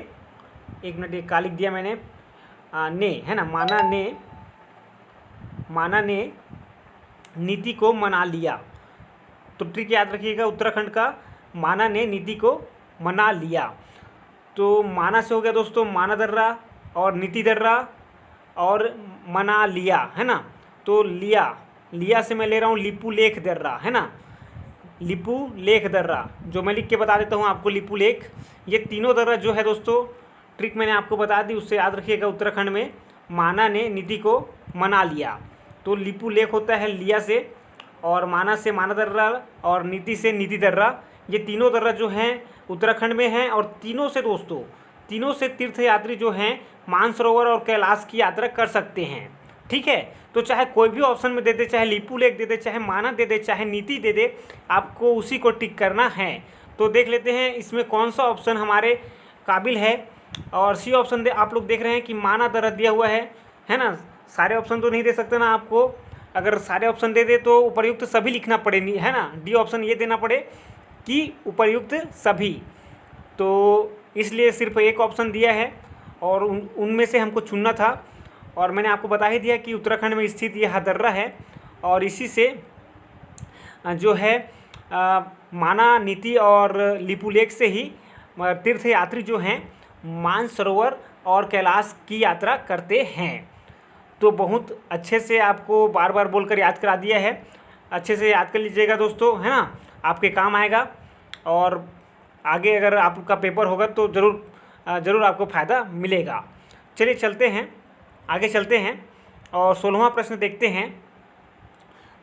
एक मिनट एक का लिख दिया मैंने, ने, है ना, माना ने नीति को मना लिया। तो ट्रिक याद रखिएगा उत्तराखंड का, माना ने नीति को मना लिया। तो माना से हो गया दोस्तों माना दर्रा, और नीति दर्रा, और मना लिया, है ना। तो लिया से मैं ले रहा हूँ लिपू लेख दर्रा, है ना, लिपू लेख दर्रा, जो मैं लिख के बता देता हूँ आपको, लिपू लेख। ये तीनों दर्रा जो है दोस्तों, ट्रिक मैंने आपको बता दी, उससे याद रखिएगा। उत्तराखंड में माना ने नीति को मना लिया, तो लिपू लेख होता है लिया से, और माना से माना दर्रा, और नीति से नीति दर्रा, ये तीनों दर्रा जो हैं उत्तराखंड में हैं और तीनों से दोस्तों, तीनों से तीर्थ यात्री जो हैं मानसरोवर और कैलाश की यात्रा कर सकते हैं। ठीक है, तो चाहे कोई भी ऑप्शन में दे दे, चाहे लिपू लेक दे दे, चाहे माना दे दे, चाहे नीति दे दे, आपको उसी को टिक करना है। तो देख लेते हैं इसमें कौन सा ऑप्शन हमारे काबिल है। और सी ऑप्शन दे, आप लोग देख रहे हैं कि माना दर्रा दिया हुआ है ना। सारे ऑप्शन तो नहीं दे सकते ना आपको, अगर सारे ऑप्शन दे दे तो उपर्युक्त सभी लिखना पड़े, नहीं है ना। डी ऑप्शन ये देना पड़े कि उपर्युक्त सभी, तो इसलिए सिर्फ एक ऑप्शन दिया है और उनमें से हमको चुनना था। और मैंने आपको बता ही दिया कि उत्तराखंड में स्थित यह दर्रा है और इसी से जो है माना, नीति और लिपू लेक से ही तीर्थ यात्री जो हैं मानसरोवर और कैलाश की यात्रा करते हैं। तो बहुत अच्छे से आपको बार बार बोलकर याद करा दिया है, अच्छे से याद कर लीजिएगा दोस्तों, है ना, आपके काम आएगा। और आगे अगर आपका पेपर होगा तो ज़रूर आपको फ़ायदा मिलेगा। चलिए चलते हैं, आगे चलते हैं और 16वां प्रश्न देखते हैं।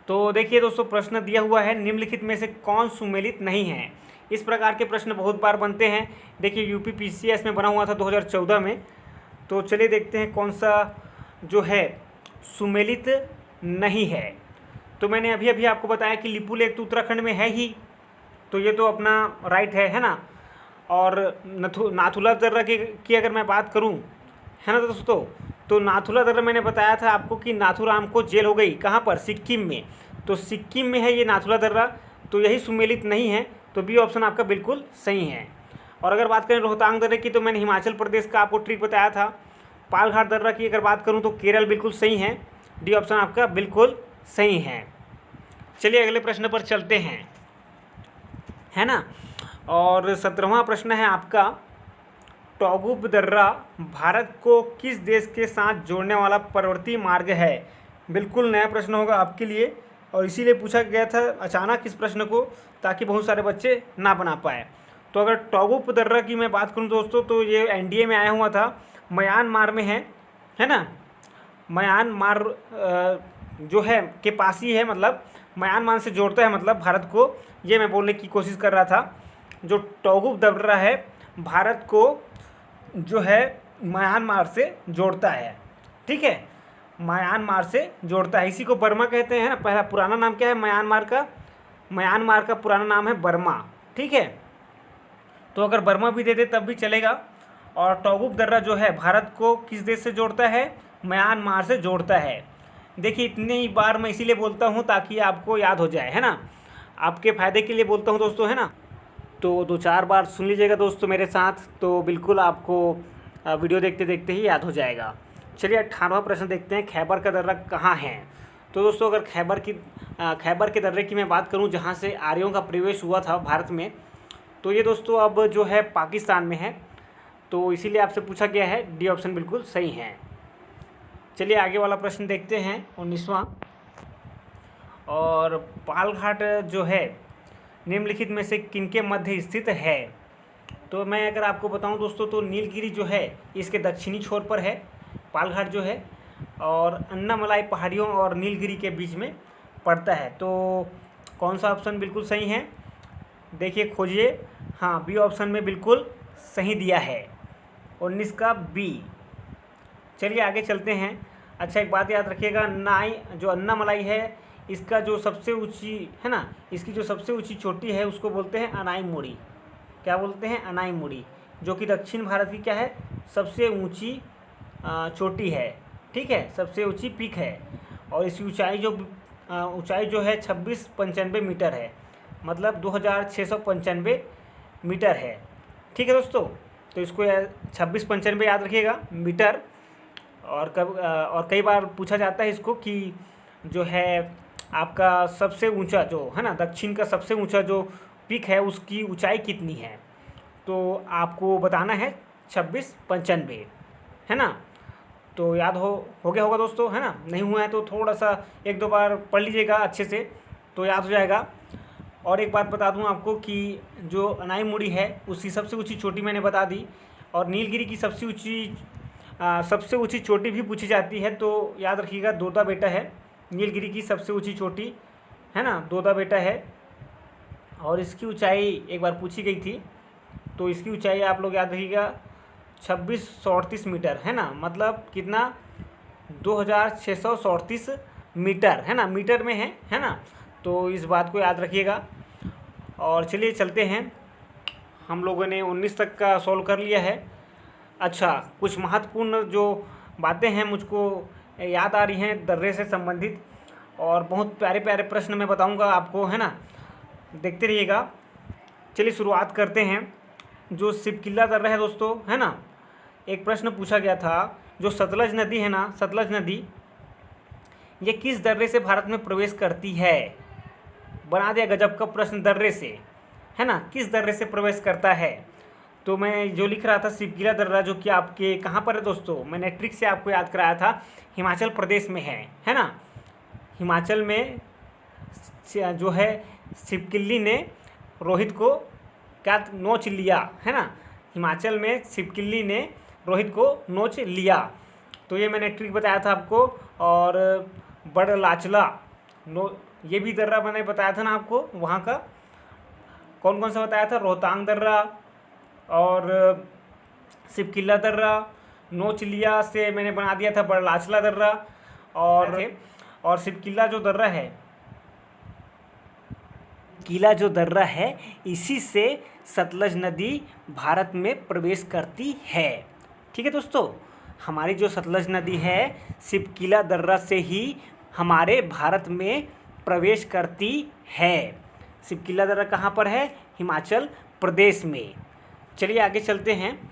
तो देखिए दोस्तों, प्रश्न दिया हुआ है निम्नलिखित में से कौन सुमेलित नहीं है। इस प्रकार के प्रश्न बहुत बार बनते हैं। देखिए यूपी पीसीएस में बना हुआ था 2014 में। तो चलिए देखते हैं कौन सा जो है सुमेलित नहीं है। तो मैंने अभी अभी आपको बताया कि लिपू लेक तो उत्तराखंड में है ही, तो ये तो अपना राइट है ना। और नाथुला दर्रा की अगर मैं बात करूं, है ना दोस्तों, तो नाथुला दर्रा मैंने बताया था आपको कि नाथूराम को जेल हो गई, कहाँ पर, सिक्किम में। तो सिक्किम में है ये नाथुला दर्रा, तो यही सुमेलित नहीं है। तो बी ऑप्शन आपका बिल्कुल सही है। और अगर बात करें रोहतांग दर्रे की, तो मैंने हिमाचल प्रदेश का आपको ट्रिक बताया था। पालघाट दर्रा की अगर बात करूं तो केरल बिल्कुल सही है। डी ऑप्शन आपका बिल्कुल सही है। चलिए अगले प्रश्न पर चलते हैं, है ना। और 17वां प्रश्न है आपका, टोगुप दर्रा भारत को किस देश के साथ जोड़ने वाला पर्वतीय मार्ग है। बिल्कुल नया प्रश्न होगा आपके लिए और इसीलिए पूछा गया था अचानक इस प्रश्न को, ताकि बहुत सारे बच्चे ना बना पाए। तो अगर टोगुप दर्रा की मैं बात करूं दोस्तों, तो ये एनडीए में आया हुआ था, म्यांमार में है ना। म्यांमार जो है के पास ही है, मतलब म्यांमार से जोड़ता है, मतलब भारत को, ये मैं बोलने की कोशिश कर रहा था। जो टोगुप दर्रा है भारत को जो है म्यांमार से जोड़ता है। ठीक है, म्यांमार से जोड़ता है, इसी को बर्मा कहते हैं ना। पहला पुराना नाम क्या है म्यांमार का? म्यांमार का पुराना नाम है बर्मा। ठीक है, तो अगर बर्मा भी दे दे तब भी चलेगा। और टोगुप दर्रा जो है भारत को किस देश से जोड़ता है? म्यांमार से जोड़ता है। देखिए इतनी ही बार मैं इसीलिए बोलता हूँ ताकि आपको याद हो जाए, है ना, आपके फ़ायदे के लिए बोलता हूँ दोस्तों, है ना। तो 2-4 बार सुन लीजिएगा दोस्तों मेरे साथ, तो बिल्कुल आपको वीडियो देखते देखते ही याद हो जाएगा। चलिए 18वां प्रश्न देखते हैं, खैबर का दर्रा कहाँ है। तो दोस्तों अगर खैबर के दर्रे की मैं बात करूं, जहां से आर्यों का प्रवेश हुआ था भारत में, तो ये दोस्तों अब जो है पाकिस्तान में है। तो इसीलिए आपसे पूछा गया है, डी ऑप्शन बिल्कुल सही है। चलिए आगे वाला प्रश्न देखते हैं 19वां। और पालघाट जो है निम्नलिखित में से किनके मध्य स्थित है। तो मैं अगर आपको बताऊं दोस्तों, तो नीलगिरी जो है इसके दक्षिणी छोर पर है पालघाट जो है, और अन्नामलाई पहाड़ियों और नीलगिरी के बीच में पड़ता है। तो कौन सा ऑप्शन बिल्कुल सही है, देखिए खोजिए। हाँ, बी ऑप्शन में बिल्कुल सही दिया है, 19 का बी। चलिए आगे चलते हैं। अच्छा एक बात याद रखिएगा, जो अन्नामलाई है इसका जो सबसे ऊंची है ना, इसकी जो सबसे ऊंची चोटी है उसको बोलते हैं अनाईमुड़ी। क्या बोलते हैं? अनाईमुड़ी, जो कि दक्षिण भारत की क्या है, सबसे ऊंची चोटी है। ठीक है, सबसे ऊंची पीक है। और इसकी ऊंचाई जो है 2695 मीटर है, मतलब 2695 मीटर है। ठीक है दोस्तों, तो इसको 2695 याद रखिएगा मीटर। और कई बार पूछा जाता है इसको कि जो है आपका सबसे ऊंचा जो है ना, दक्षिण का सबसे ऊंचा जो पीक है उसकी ऊंचाई कितनी है, तो आपको बताना है 2695, है ना। तो याद हो गया होगा दोस्तों, है ना। नहीं हुआ है तो थोड़ा सा 1-2 बार पढ़ लीजिएगा अच्छे से, तो याद हो जाएगा। और एक बात बता दूं आपको कि जो अनाईमुड़ी है उसकी सबसे ऊंची चोटी मैंने बता दी, और नीलगिरी की सबसे ऊंची चोटी भी पूछी जाती है। तो याद रखिएगा, दोदा बेटा है नीलगिरी की सबसे ऊंची चोटी, है ना, दोदा बेटा है। और इसकी ऊंचाई एक बार पूछी गई थी, तो इसकी ऊंचाई आप लोग याद रखिएगा 2638 मीटर, है ना। मतलब कितना, 2637 मीटर, है ना, मीटर में है ना। तो इस बात को याद रखिएगा। और चलिए चलते हैं, हम लोगों ने 19 तक का सॉल्व कर लिया है। अच्छा, कुछ महत्वपूर्ण जो बातें हैं मुझको याद आ रही हैं दर्रे से संबंधित, और बहुत प्यारे प्यारे प्रश्न मैं बताऊंगा आपको, है ना, देखते रहिएगा। चलिए शुरुआत करते हैं। जो सिपकिला दर्रा है दोस्तों, है ना, एक प्रश्न पूछा गया था, जो सतलज नदी है ना, सतलज नदी, ये किस दर्रे से भारत में प्रवेश करती है। बना दिया गजब का प्रश्न, दर्रे से, है ना, किस दर्रे से प्रवेश करता है। तो मैं जो लिख रहा था सिपकिला दर्रा, जो कि आपके कहाँ पर है दोस्तों, मैंने ट्रिक से आपको याद कराया था, हिमाचल प्रदेश में है ना। हिमाचल में जो है सिपकिली ने रोहित को क्या नोच लिया, है ना। हिमाचल में सिपकिली ने रोहित को नोच लिया। तो ये मैंने ट्रिक बताया था आपको। और बड़लाचला ये भी दर्रा मैंने बताया था ना आपको, वहाँ का कौन कौन सा बताया था, रोहतांग दर्रा और सिपकिला दर्रा, नोच लिया से मैंने बना दिया था बड़लाचला दर्रा। और सिपकिला जो दर्रा है, किला जो दर्रा है, इसी से सतलज नदी भारत में प्रवेश करती है। ठीक है दोस्तों, हमारी जो सतलज नदी है सिपकिला दर्रा से ही हमारे भारत में प्रवेश करती है। सिपकिला दर्रा कहाँ पर है, हिमाचल प्रदेश में। चलिए आगे चलते हैं,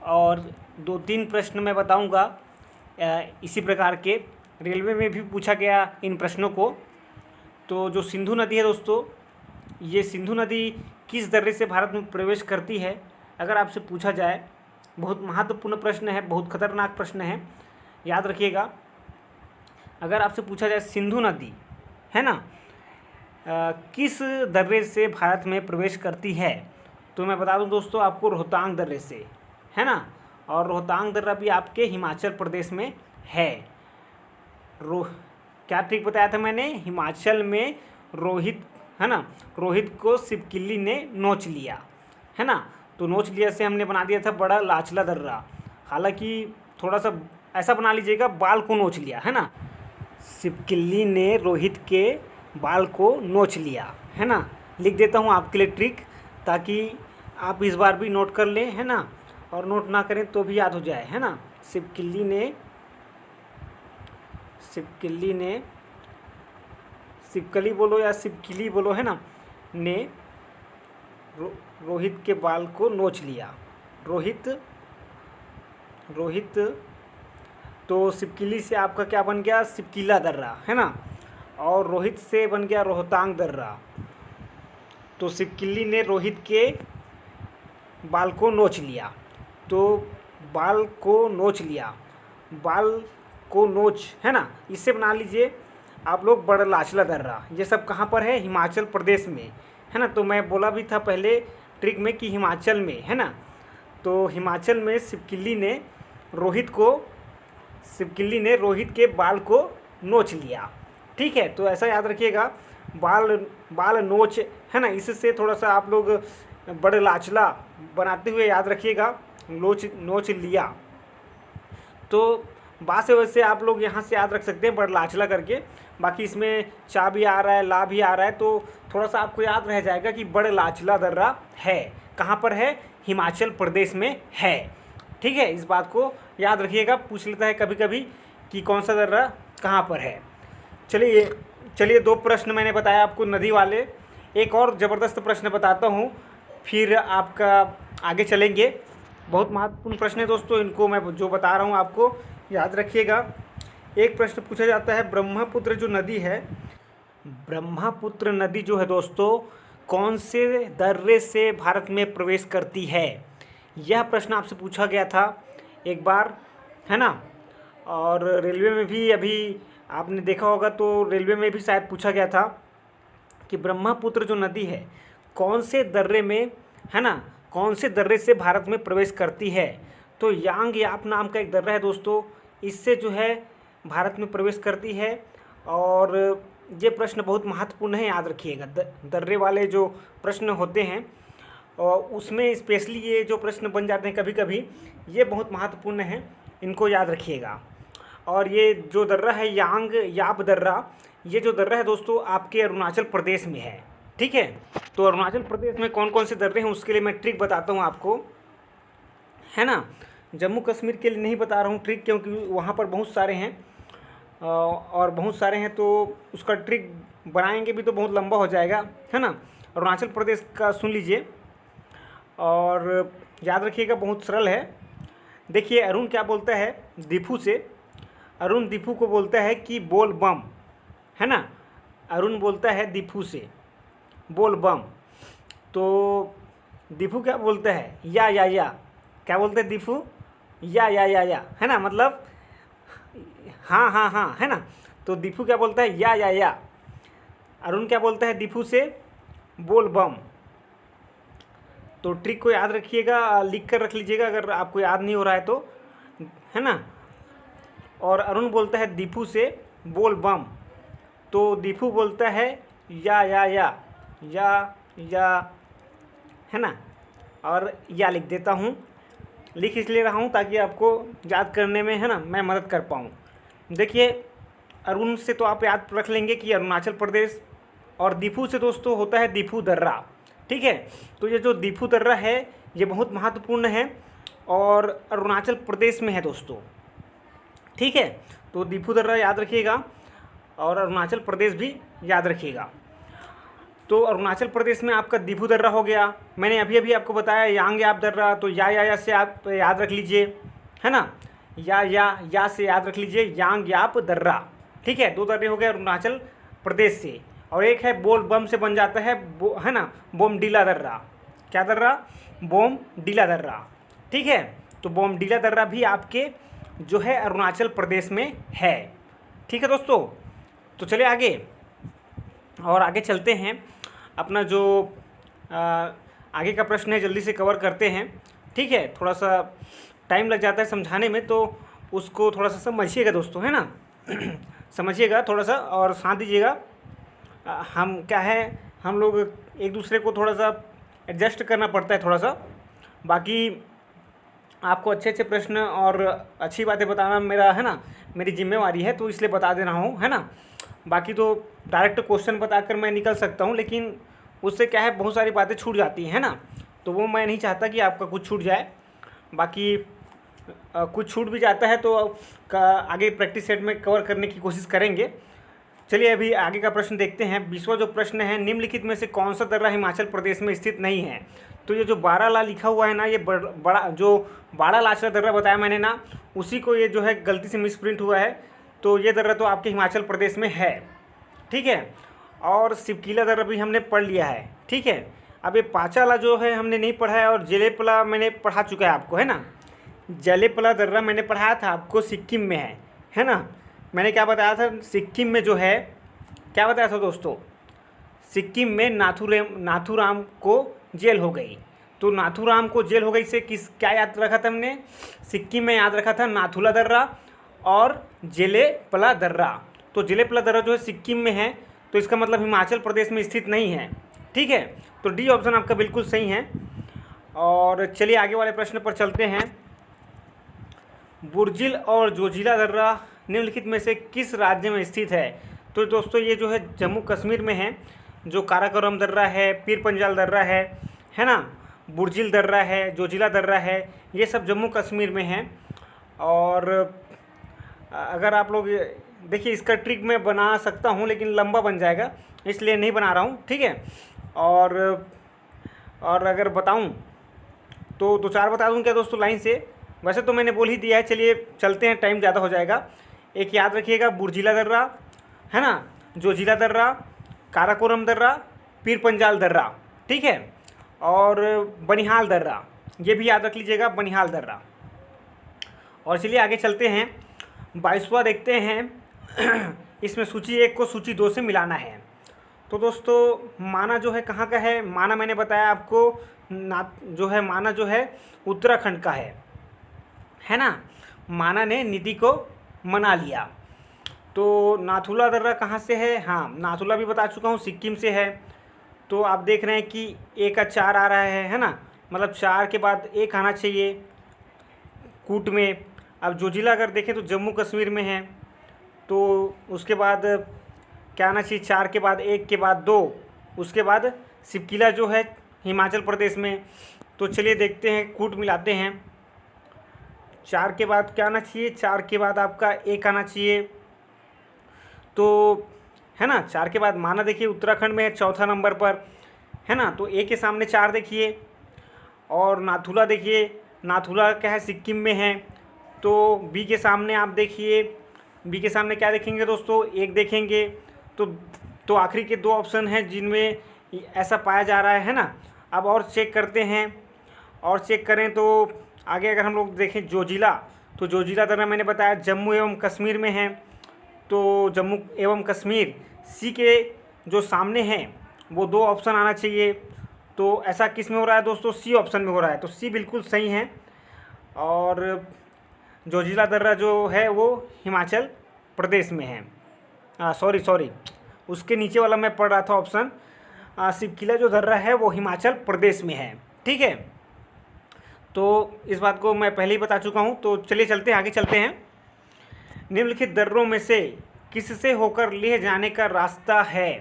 और 2-3 प्रश्न मैं बताऊंगा इसी प्रकार के, रेलवे में भी पूछा गया इन प्रश्नों को। तो जो सिंधु नदी है दोस्तों, ये सिंधु नदी किस दर्रे से भारत में प्रवेश करती है, अगर आपसे पूछा जाए, बहुत महत्वपूर्ण प्रश्न है, बहुत खतरनाक प्रश्न है, याद रखिएगा। अगर आपसे पूछा जाए सिंधु नदी, है ना, किस दर्रे से भारत में प्रवेश करती है, तो मैं बता दूं दोस्तों आपको, रोहतांग दर्रे से, है ना। और रोहतांग दर्रा भी आपके हिमाचल प्रदेश में है। क्या ट्रिक बताया था मैंने, हिमाचल में रोहित, है ना, रोहित को सिपकिली ने नोच लिया, है ना। तो नोच लिया से हमने बना दिया था बड़लाचला दर्रा। हालांकि थोड़ा सा ऐसा बना लीजिएगा, बाल को नोच लिया, है ना, सिपकिली ने रोहित के बाल को नोच लिया, है ना। लिख देता हूँ आपके लिए ट्रिक, ताकि आप इस बार भी नोट कर लें, है ना, और नोट ना करें तो भी याद हो जाए, है ना। सिपकिली ने सिपकली बोलो या सिपकिली बोलो, है ना, ने रोहित के बाल को नोच लिया। रोहित तो सिपकिली से आपका क्या बन गया, सिपकिला दर्रा, है ना, और रोहित से बन गया रोहतांग दर्रा। तो सिपकिली ने रोहित के बाल को नोच लिया, तो बाल को नोच, है ना, इससे बना लीजिए आप लोग बड़लाचला दर्रा। ये सब कहाँ पर है, हिमाचल प्रदेश में, है ना। तो मैं बोला भी था पहले ट्रिक में कि हिमाचल में, है ना। तो हिमाचल में सिपकिली ने रोहित के बाल को नोच लिया। ठीक है, तो ऐसा याद रखिएगा, बाल नोच, है ना, इससे थोड़ा सा आप लोग बड़लाचला बनाते हुए याद रखिएगा, नोच लिया। तो बा से वैसे आप लोग यहाँ से याद रख सकते हैं बड़लाचला करके। बाकी इसमें चा भी आ रहा है, ला भी आ रहा है, तो थोड़ा सा आपको याद रह जाएगा कि बड़लाचला दर्रा है, कहाँ पर है, हिमाचल प्रदेश में है। ठीक है, इस बात को याद रखिएगा, पूछ लेता है कभी कभी कि कौन सा दर्रा कहाँ पर है। चलिए 2 प्रश्न मैंने बताया आपको नदी वाले, एक और ज़बरदस्त प्रश्न बताता हूँ, फिर आपका आगे चलेंगे। बहुत महत्वपूर्ण प्रश्न है दोस्तों, इनको मैं जो बता रहा हूँ आपको याद रखिएगा। एक प्रश्न पूछा जाता है, ब्रह्मपुत्र जो नदी है, ब्रह्मपुत्र नदी जो है दोस्तों, कौन से दर्रे से भारत में प्रवेश करती है। यह प्रश्न आपसे पूछा गया था एक बार, है ना। और रेलवे में भी अभी आपने देखा होगा, तो रेलवे में भी शायद पूछा गया था कि ब्रह्मपुत्र जो नदी है कौन से दर्रे में, है ना, कौन से दर्रे से भारत में प्रवेश करती है। तो यांग याप नाम का एक दर्रा है दोस्तों, इससे जो है भारत में प्रवेश करती है। और ये प्रश्न बहुत महत्वपूर्ण है, याद रखिएगा। दर्रे वाले जो प्रश्न होते हैं और उसमें स्पेशली ये जो प्रश्न बन जाते हैं कभी कभी, ये बहुत महत्वपूर्ण है, इनको याद रखिएगा। और ये जो दर्रा है यांग याप दर्रा, ये जो दर्रा है दोस्तों आपके अरुणाचल प्रदेश में है। ठीक है, तो अरुणाचल प्रदेश में कौन कौन से दर्रे हैं उसके लिए मैं ट्रिक बताता हूँ आपको, है ना। जम्मू कश्मीर के लिए नहीं बता रहा हूँ ट्रिक, क्योंकि वहाँ पर बहुत सारे हैं और बहुत सारे हैं, तो उसका ट्रिक बनाएंगे भी तो बहुत लंबा हो जाएगा, है ना। अरुणाचल प्रदेश का सुन लीजिए और याद रखिएगा, बहुत सरल है। देखिए अरुण क्या बोलता है दीफू से, अरुण दीफू को बोलता है कि बोल बम, है ना। अरुण बोलता है दीफू से बोल बम, तो दीफू क्या बोलता है या क्या बोलते हैं दीफू, या, है ना, मतलब हाँ हाँ हाँ, है ना। तो दीफू क्या बोलता है या। अरुण क्या बोलता है दीफू से बोल बम। तो ट्रिक को याद रखिएगा, लिख कर रख लीजिएगा अगर आपको याद नहीं हो रहा है तो, है ना। और अरुण बोलता है दीफू से बोल बम, तो दीफू बोलता है या, है ना। और या लिख देता हूँ, लिख इसलिए रहा हूँ ताकि आपको याद करने में, है ना, मैं मदद कर पाऊँ। देखिए अरुण से तो आप याद रख लेंगे कि अरुणाचल प्रदेश, और दीफू से दोस्तों होता है दीफू दर्रा। ठीक है, तो ये जो दीफू दर्रा है ये बहुत महत्वपूर्ण है और अरुणाचल प्रदेश में है दोस्तों। ठीक है, तो दीफू दर्रा याद रखिएगा और अरुणाचल प्रदेश भी याद रखिएगा। तो अरुणाचल प्रदेश में आपका दीफू दर्रा हो गया। मैंने अभी अभी आपको बताया यांग याप दर्रा, तो या से आप याद रख लीजिए, है ना। या से याद रख लीजिए यांग याप दर्रा। ठीक है, 2 दर्रे हो गए अरुणाचल प्रदेश से, और एक है बोल बम से बन जाता है है ना, बोमडीला दर्रा। क्या दर्रा, बोमडीला दर्रा। ठीक है, तो बोमडीला दर्रा भी आपके जो है अरुणाचल प्रदेश में है। ठीक है दोस्तों, तो चलिए आगे और आगे चलते हैं। अपना जो आगे का प्रश्न है जल्दी से कवर करते हैं। ठीक है, थोड़ा सा टाइम लग जाता है समझाने में, तो उसको थोड़ा सा समझिएगा दोस्तों, है ना। समझिएगा थोड़ा सा और साथ दीजिएगा। हम क्या है, हम लोग एक दूसरे को थोड़ा सा एडजस्ट करना पड़ता है थोड़ा सा। बाकी आपको अच्छे अच्छे प्रश्न और अच्छी बातें बताना मेरा, है ना, मेरी जिम्मेवारी है, तो इसलिए बता दे रहा हूँ, है ना। बाकी तो डायरेक्ट क्वेश्चन बताकर मैं निकल सकता हूँ, लेकिन उससे क्या है बहुत सारी बातें छूट जाती हैं, है ना। तो वो मैं नहीं चाहता कि आपका कुछ छूट जाए। बाकी कुछ छूट भी जाता है तो आगे प्रैक्टिस सेट में कवर करने की कोशिश करेंगे। चलिए अभी आगे का प्रश्न देखते हैं। 20वां जो प्रश्न है, निम्नलिखित में से कौन सा दर्रा हिमाचल प्रदेश में स्थित नहीं है। तो ये जो बाराला लिखा हुआ है ना, ये बड़ा जो बाड़ा लाचरा दर्रा बताया मैंने ना, उसी को ये जो है गलती से मिसप्रिंट हुआ है। तो ये दर्रा तो आपके हिमाचल प्रदेश में है। ठीक है, और सिपकीला दर्रा भी हमने पढ़ लिया है। ठीक है, अब ये पाचाला जो है हमने नहीं पढ़ा है, और जेलेपला मैंने पढ़ा चुका है आपको, है ना। जेलेपला दर्रा मैंने पढ़ाया था आपको, सिक्किम में है ना। मैंने क्या बताया था, सिक्किम में जो है क्या बताया था दोस्तों, सिक्किम में नाथूराम को जेल हो गई। तो नाथूराम को जेल हो गई से क्या याद रखा था हमने, सिक्किम में याद रखा था नाथुला दर्रा और जेलेपला दर्रा। तो जेलेपला दर्रा जो है सिक्किम में है, तो इसका मतलब हिमाचल प्रदेश में स्थित नहीं है। ठीक है, तो डी ऑप्शन आपका बिल्कुल सही है। और चलिए आगे वाले प्रश्न पर चलते हैं। बुर्जिल और जोजिला दर्रा निम्नलिखित में से किस राज्य में स्थित है। तो दोस्तों ये जो है जम्मू कश्मीर में है। जो काराकोरम दर्रा है, पीर पंजाल दर्रा है ना, बुर्जिल दर्रा है, जोजिला दर्रा है, ये सब जम्मू कश्मीर में है। और अगर आप लोग देखिए, इसका ट्रिक मैं बना सकता हूँ लेकिन लंबा बन जाएगा, इसलिए नहीं बना रहा हूँ। ठीक है, और अगर बताऊँ तो 2-4 बता दूँ क्या दोस्तों लाइन से, वैसे तो मैंने बोल ही दिया है। चलिए चलते हैं, टाइम ज़्यादा हो जाएगा। एक याद रखिएगा, बुर्जिला दर्रा, है ना, जोजिला दर्रा, काराकोरम दर्रा, पीर पंजाल दर्रा। ठीक है, और बनिहाल दर्रा, ये भी याद रख लीजिएगा, बनिहाल दर्रा। और चलिए आगे चलते हैं। 22वां देखते हैं। इसमें सूची 1 को सूची 2 से मिलाना है। तो दोस्तों माना जो है कहाँ का है, माना मैंने बताया आपको जो है माना जो है उत्तराखंड का है ना। माना ने निधि को मना लिया। तो नाथुला दर्रा कहाँ से है? हाँ, नाथुला भी बता चुका हूँ, सिक्किम से है। तो आप देख रहे हैं कि ए का 4 आ रहा है ना, मतलब 4 के बाद एक आना चाहिए कूट में। अब जोजिला अगर देखें तो जम्मू कश्मीर में है, तो उसके बाद क्या आना चाहिए? 4 के बाद एक के बाद 2, उसके बाद सिपकिला जो है हिमाचल प्रदेश में। तो चलिए देखते हैं, कूट मिलाते हैं। 4 के बाद क्या आना चाहिए? 4 के बाद आपका एक आना चाहिए, तो है ना। 4 के बाद माना देखिए उत्तराखंड में है चौथा नंबर पर, है ना। तो ए के सामने 4 देखिए, और नाथुला देखिए, नाथुला क्या है? सिक्किम में है। तो बी के सामने आप देखिए, बी के सामने क्या देखेंगे दोस्तों? एक देखेंगे। तो आखिरी के 2 ऑप्शन हैं जिनमें ऐसा पाया जा रहा है ना। अब और चेक करते हैं, और चेक करें तो आगे अगर हम लोग देखें जोजिला, तो जोजिला दर्रा मैंने बताया जम्मू एवं कश्मीर में है। तो जम्मू एवं कश्मीर सी के जो सामने हैं वो 2 ऑप्शन आना चाहिए। तो ऐसा किस में हो रहा है दोस्तों? सी ऑप्शन में हो रहा है, तो सी बिल्कुल सही है। और जोजिला दर्रा जो है वो हिमाचल प्रदेश में है। सॉरी, उसके नीचे वाला मैं पढ़ रहा था ऑप्शन। सिपकिला जो दर्रा है वो हिमाचल प्रदेश में है, ठीक है। तो इस बात को मैं पहले ही बता चुका हूँ। तो चलिए चलते हैं, आगे चलते हैं। निम्नलिखित दर्रों में से किससे होकर लेह जाने का रास्ता है?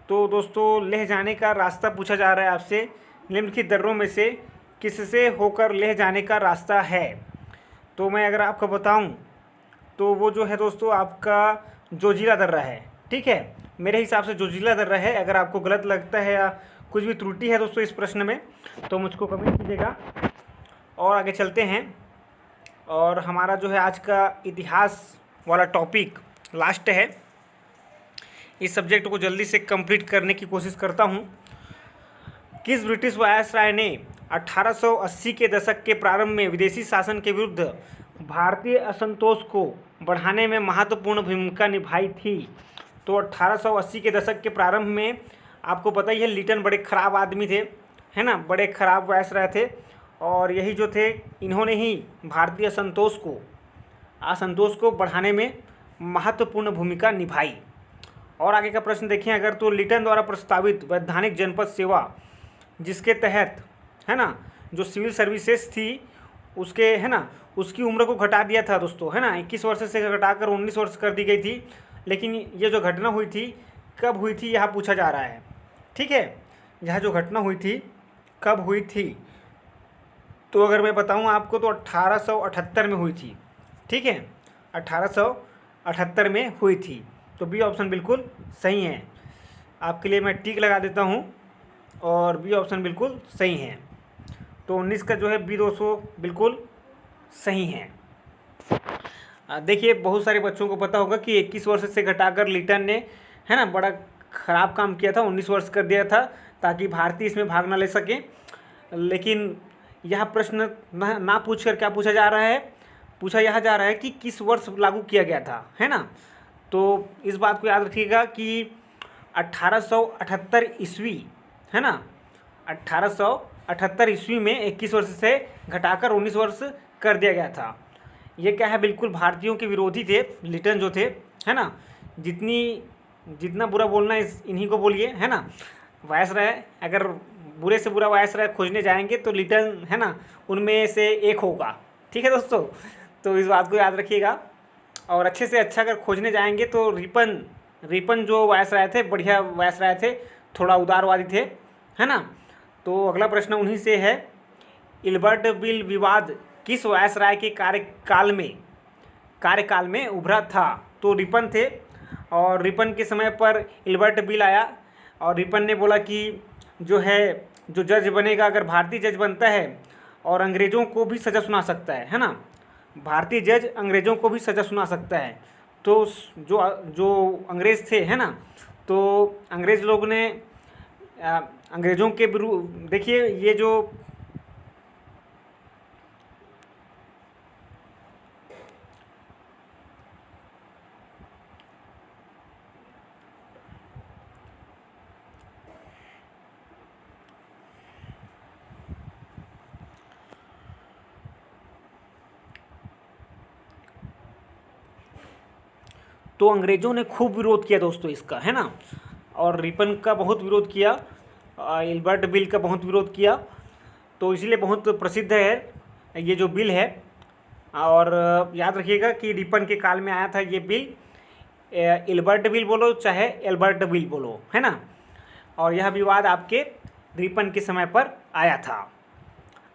तो दोस्तों लेह जाने का रास्ता पूछा जा रहा है आपसे। निम्नलिखित दर्रों में से किससे होकर लेह जाने का रास्ता है? तो मैं अगर आपको बताऊं तो वो जो है दोस्तों आपका जोजिला दर्रा है, ठीक है। मेरे हिसाब से जोजिला दर्रा है। अगर आपको गलत लगता है या कुछ भी त्रुटि है दोस्तों इस प्रश्न में तो मुझको कमेंट कीजिएगा। और आगे चलते हैं, और हमारा जो है आज का इतिहास वाला टॉपिक लास्ट है। इस सब्जेक्ट को जल्दी से कंप्लीट करने की कोशिश करता हूँ। किस ब्रिटिश वायसराय ने 1880 के दशक के प्रारंभ में विदेशी शासन के विरुद्ध भारतीय असंतोष को बढ़ाने में महत्वपूर्ण भूमिका निभाई थी? तो 1880 के दशक के प्रारंभ में आपको पता ही है लिटन बड़े ख़राब आदमी थे, है ना, बड़े ख़राब वायसराय थे। और यही जो थे इन्होंने ही भारतीय असंतोष को बढ़ाने में महत्वपूर्ण भूमिका निभाई। और आगे का प्रश्न देखें अगर, तो लिटन द्वारा प्रस्तावित वैधानिक जनपद सेवा जिसके तहत, है ना, जो सिविल सर्विसेज थी उसके, है ना, उसकी उम्र को घटा दिया था दोस्तों, है ना, 21 वर्ष से घटाकर 19 वर्ष कर दी गई थी। लेकिन ये जो घटना हुई थी कब हुई थी यह पूछा जा रहा है, ठीक है। यह जो घटना हुई थी कब हुई थी? तो अगर मैं बताऊं आपको तो 1878 में हुई थी, ठीक है, 1878 में हुई थी। तो बी ऑप्शन बिल्कुल सही है। आपके लिए मैं टिक लगा देता हूं, और बी ऑप्शन बिल्कुल सही है। तो 19 का जो है बी दोस्तों बिल्कुल सही है। देखिए बहुत सारे बच्चों को पता होगा कि 21 वर्ष से घटाकर लिटन ने, है ना, बड़ा ख़राब काम किया था, 19 वर्ष कर दिया था ताकि भारतीय इसमें भाग ना ले सके। लेकिन यह प्रश्न ना पूछ कर क्या पूछा जा रहा है? पूछा यह जा रहा है कि किस वर्ष लागू किया गया था, है ना। तो इस बात को याद रखिएगा कि 1878 ईस्वी, है ना, 1878 ईस्वी में 21 वर्ष से घटाकर 19 वर्ष कर दिया गया था। ये क्या है, बिल्कुल भारतीयों के विरोधी थे लिटन जो थे, है ना। जितना बुरा बोलना है इन्हीं को बोलिए, है ना। वायसराय अगर बुरे से बुरा वायसराय खोजने जाएंगे तो लिटन, है ना, उनमें से एक होगा, ठीक है दोस्तों। तो इस बात को याद रखिएगा। और अच्छे से अच्छा अगर खोजने जाएंगे तो रिपन जो वायसराय थे बढ़िया वायसराय थे, थोड़ा उदारवादी थे, है ना। तो अगला प्रश्न उन्हीं से है। इल्बर्ट बिल विवाद किस वायसराय के कार्यकाल में उभरा था? तो रिपन थे, और रिपन के समय पर इल्बर्ट बिल आया, और रिपन ने बोला कि जो जज बनेगा, अगर भारतीय जज बनता है और अंग्रेज़ों को भी सज़ा सुना सकता है ना, भारतीय जज अंग्रेज़ों को भी सज़ा सुना सकता है। तो जो अंग्रेज़ थे, है ना, तो अंग्रेज़ लोग ने अंग्रेज़ों के विरुद्ध, देखिए ये जो तो अंग्रेज़ों ने खूब विरोध किया दोस्तों इसका, है ना। और रिपन का बहुत विरोध किया, एल्बर्ट बिल का बहुत विरोध किया, तो इसलिए बहुत प्रसिद्ध है ये जो बिल है। और याद रखिएगा कि रिपन के काल में आया था ये बिल, एल्बर्ट बिल बोलो चाहे एल्बर्ट बिल बोलो, है ना। और यह विवाद आपके रिपन के समय पर आया था।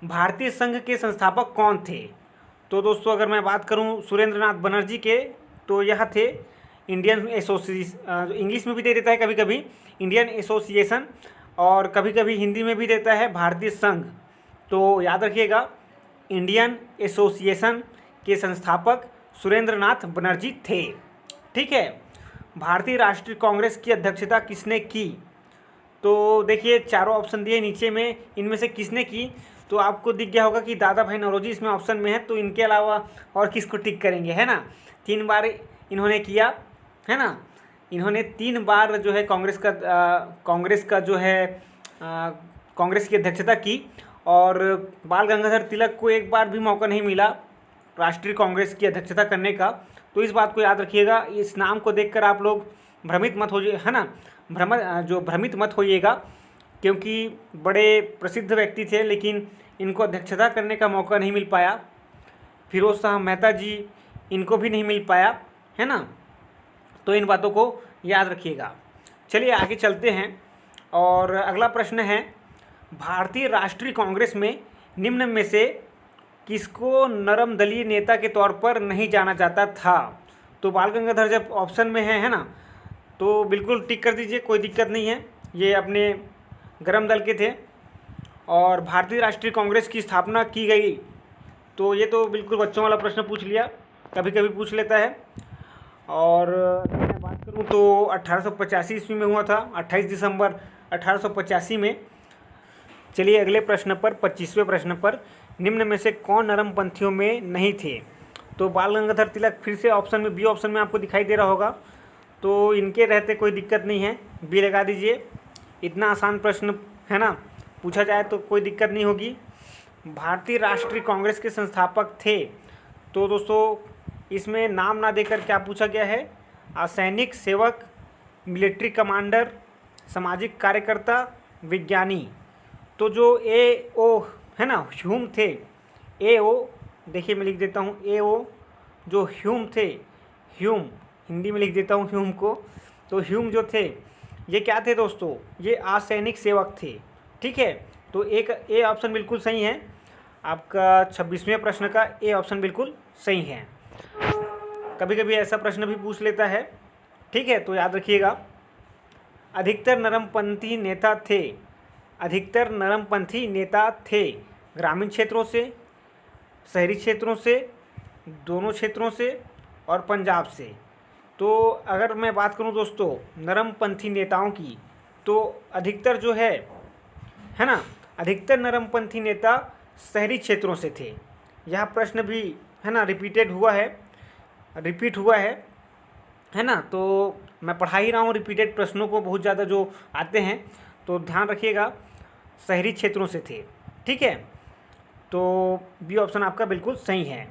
भारतीय संघ के संस्थापक कौन थे? तो दोस्तों अगर मैं बात करूं सुरेंद्रनाथ बनर्जी के, तो यह थे इंडियन एसोसिएशन, इंग्लिश में भी दे देता है कभी कभी इंडियन एसोसिएशन, और कभी कभी हिंदी में भी देता है भारतीय संघ। तो याद रखिएगा इंडियन एसोसिएशन के संस्थापक सुरेंद्रनाथ बनर्जी थे। ठीक है। भारतीय राष्ट्रीय कांग्रेस की अध्यक्षता किसने की? तो देखिए चारों ऑप्शन दिए नीचे में, इनमें से किसने की, तो आपको दिख गया होगा कि दादा भाई नौरोजी इसमें ऑप्शन में है, तो इनके अलावा और किसको टिक करेंगे, है ना। 3 बार इन्होंने किया, है ना। इन्होंने 3 बार जो है कांग्रेस का जो है कांग्रेस की अध्यक्षता की, और बाल गंगाधर तिलक को एक बार भी मौका नहीं मिला राष्ट्रीय कांग्रेस की अध्यक्षता करने का। तो इस बात को याद रखिएगा, इस नाम को देखकर आप लोग भ्रमित मत हो, है ना, भ्रमित मत होइएगा, क्योंकि बड़े प्रसिद्ध व्यक्ति थे लेकिन इनको अध्यक्षता करने का मौका नहीं मिल पाया। फिरोज शाह मेहता जी, इनको भी नहीं मिल पाया, है ना। तो इन बातों को याद रखिएगा। चलिए आगे चलते हैं, और अगला प्रश्न है, भारतीय राष्ट्रीय कांग्रेस में निम्न में से किसको नरम दलीय नेता के तौर पर नहीं जाना जाता था? तो बाल गंगाधर जब ऑप्शन में है ना, तो बिल्कुल टिक कर दीजिए, कोई दिक्कत नहीं है। ये अपने गरम दल के थे। और भारतीय राष्ट्रीय कांग्रेस की स्थापना की गई, तो ये तो बिल्कुल बच्चों वाला प्रश्न पूछ लिया, कभी कभी पूछ लेता है। और मैं बात करूँ तो 1885 ईस्वी में हुआ था, 28 दिसंबर 1885 में। चलिए अगले प्रश्न पर, 25वें प्रश्न पर, निम्न में से कौन नरमपंथियों में नहीं थे? तो बाल गंगाधर तिलक फिर से ऑप्शन में, बी ऑप्शन में आपको दिखाई दे रहा होगा, तो इनके रहते कोई दिक्कत नहीं है, बी लगा दीजिए। इतना आसान प्रश्न है ना, पूछा जाए तो कोई दिक्कत नहीं होगी। भारतीय राष्ट्रीय कांग्रेस के संस्थापक थे, तो दोस्तों इसमें नाम ना देकर क्या पूछा गया है, सैनिक, सेवक, मिलिट्री कमांडर, सामाजिक कार्यकर्ता, विज्ञानी। तो जो ए ओ है ना, ह्यूम थे, ए ओ, देखिए मैं लिख देता हूँ ए ओ, जो ह्यूम थे, ह्यूम हिंदी में लिख देता हूँ ह्यूम को, तो ह्यूम जो थे ये क्या थे दोस्तों, ये असैनिक सेवक थे। ठीक है। तो एक ए ऑप्शन बिल्कुल सही है, आपका 26वें प्रश्न का ए ऑप्शन बिल्कुल सही है। कभी कभी ऐसा प्रश्न भी पूछ लेता है, ठीक है, तो याद रखिएगा। अधिकतर नरमपंथी नेता थे, अधिकतर नरमपंथी नेता थे ग्रामीण क्षेत्रों से, शहरी क्षेत्रों से, दोनों क्षेत्रों से और पंजाब से। तो अगर मैं बात करूं दोस्तों नरमपंथी नेताओं की, तो अधिकतर जो है ना, अधिकतर नरमपंथी नेता शहरी क्षेत्रों से थे। यह प्रश्न भी है ना रिपीट हुआ है ना। तो मैं पढ़ा ही रहा हूँ रिपीटेड प्रश्नों को, बहुत ज़्यादा जो आते हैं, तो ध्यान रखिएगा शहरी क्षेत्रों से थे। ठीक है। तो बी ऑप्शन आपका बिल्कुल सही है।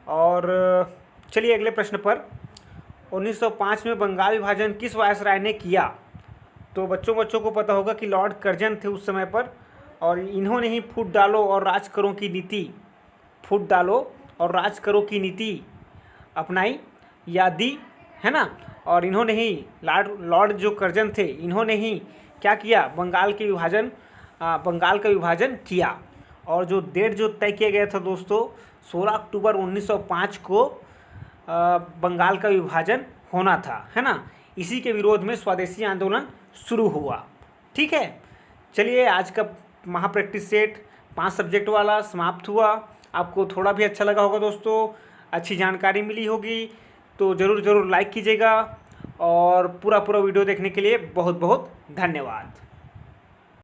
और चलिए अगले प्रश्न पर, 1905 में बंगाल विभाजन किस वायसराय ने किया? तो बच्चों को पता होगा कि लॉर्ड कर्जन थे उस समय पर, और इन्होंने ही फूट डालो और राज करो की नीति अपनाई या दी, है ना। और इन्होंने ही लॉर्ड जो कर्जन थे, इन्होंने ही क्या किया, बंगाल का विभाजन किया। और जो डेट जो तय किया गया था दोस्तों, 16 अक्टूबर 1905 को बंगाल का विभाजन होना था, है ना। इसी के विरोध में स्वदेशी आंदोलन शुरू हुआ। ठीक है। चलिए आज का महा प्रैक्टिस सेट 5 सब्जेक्ट वाला समाप्त हुआ। आपको थोड़ा भी अच्छा लगा होगा दोस्तों, अच्छी जानकारी मिली होगी, तो ज़रूर लाइक कीजिएगा। और पूरा वीडियो देखने के लिए बहुत बहुत धन्यवाद।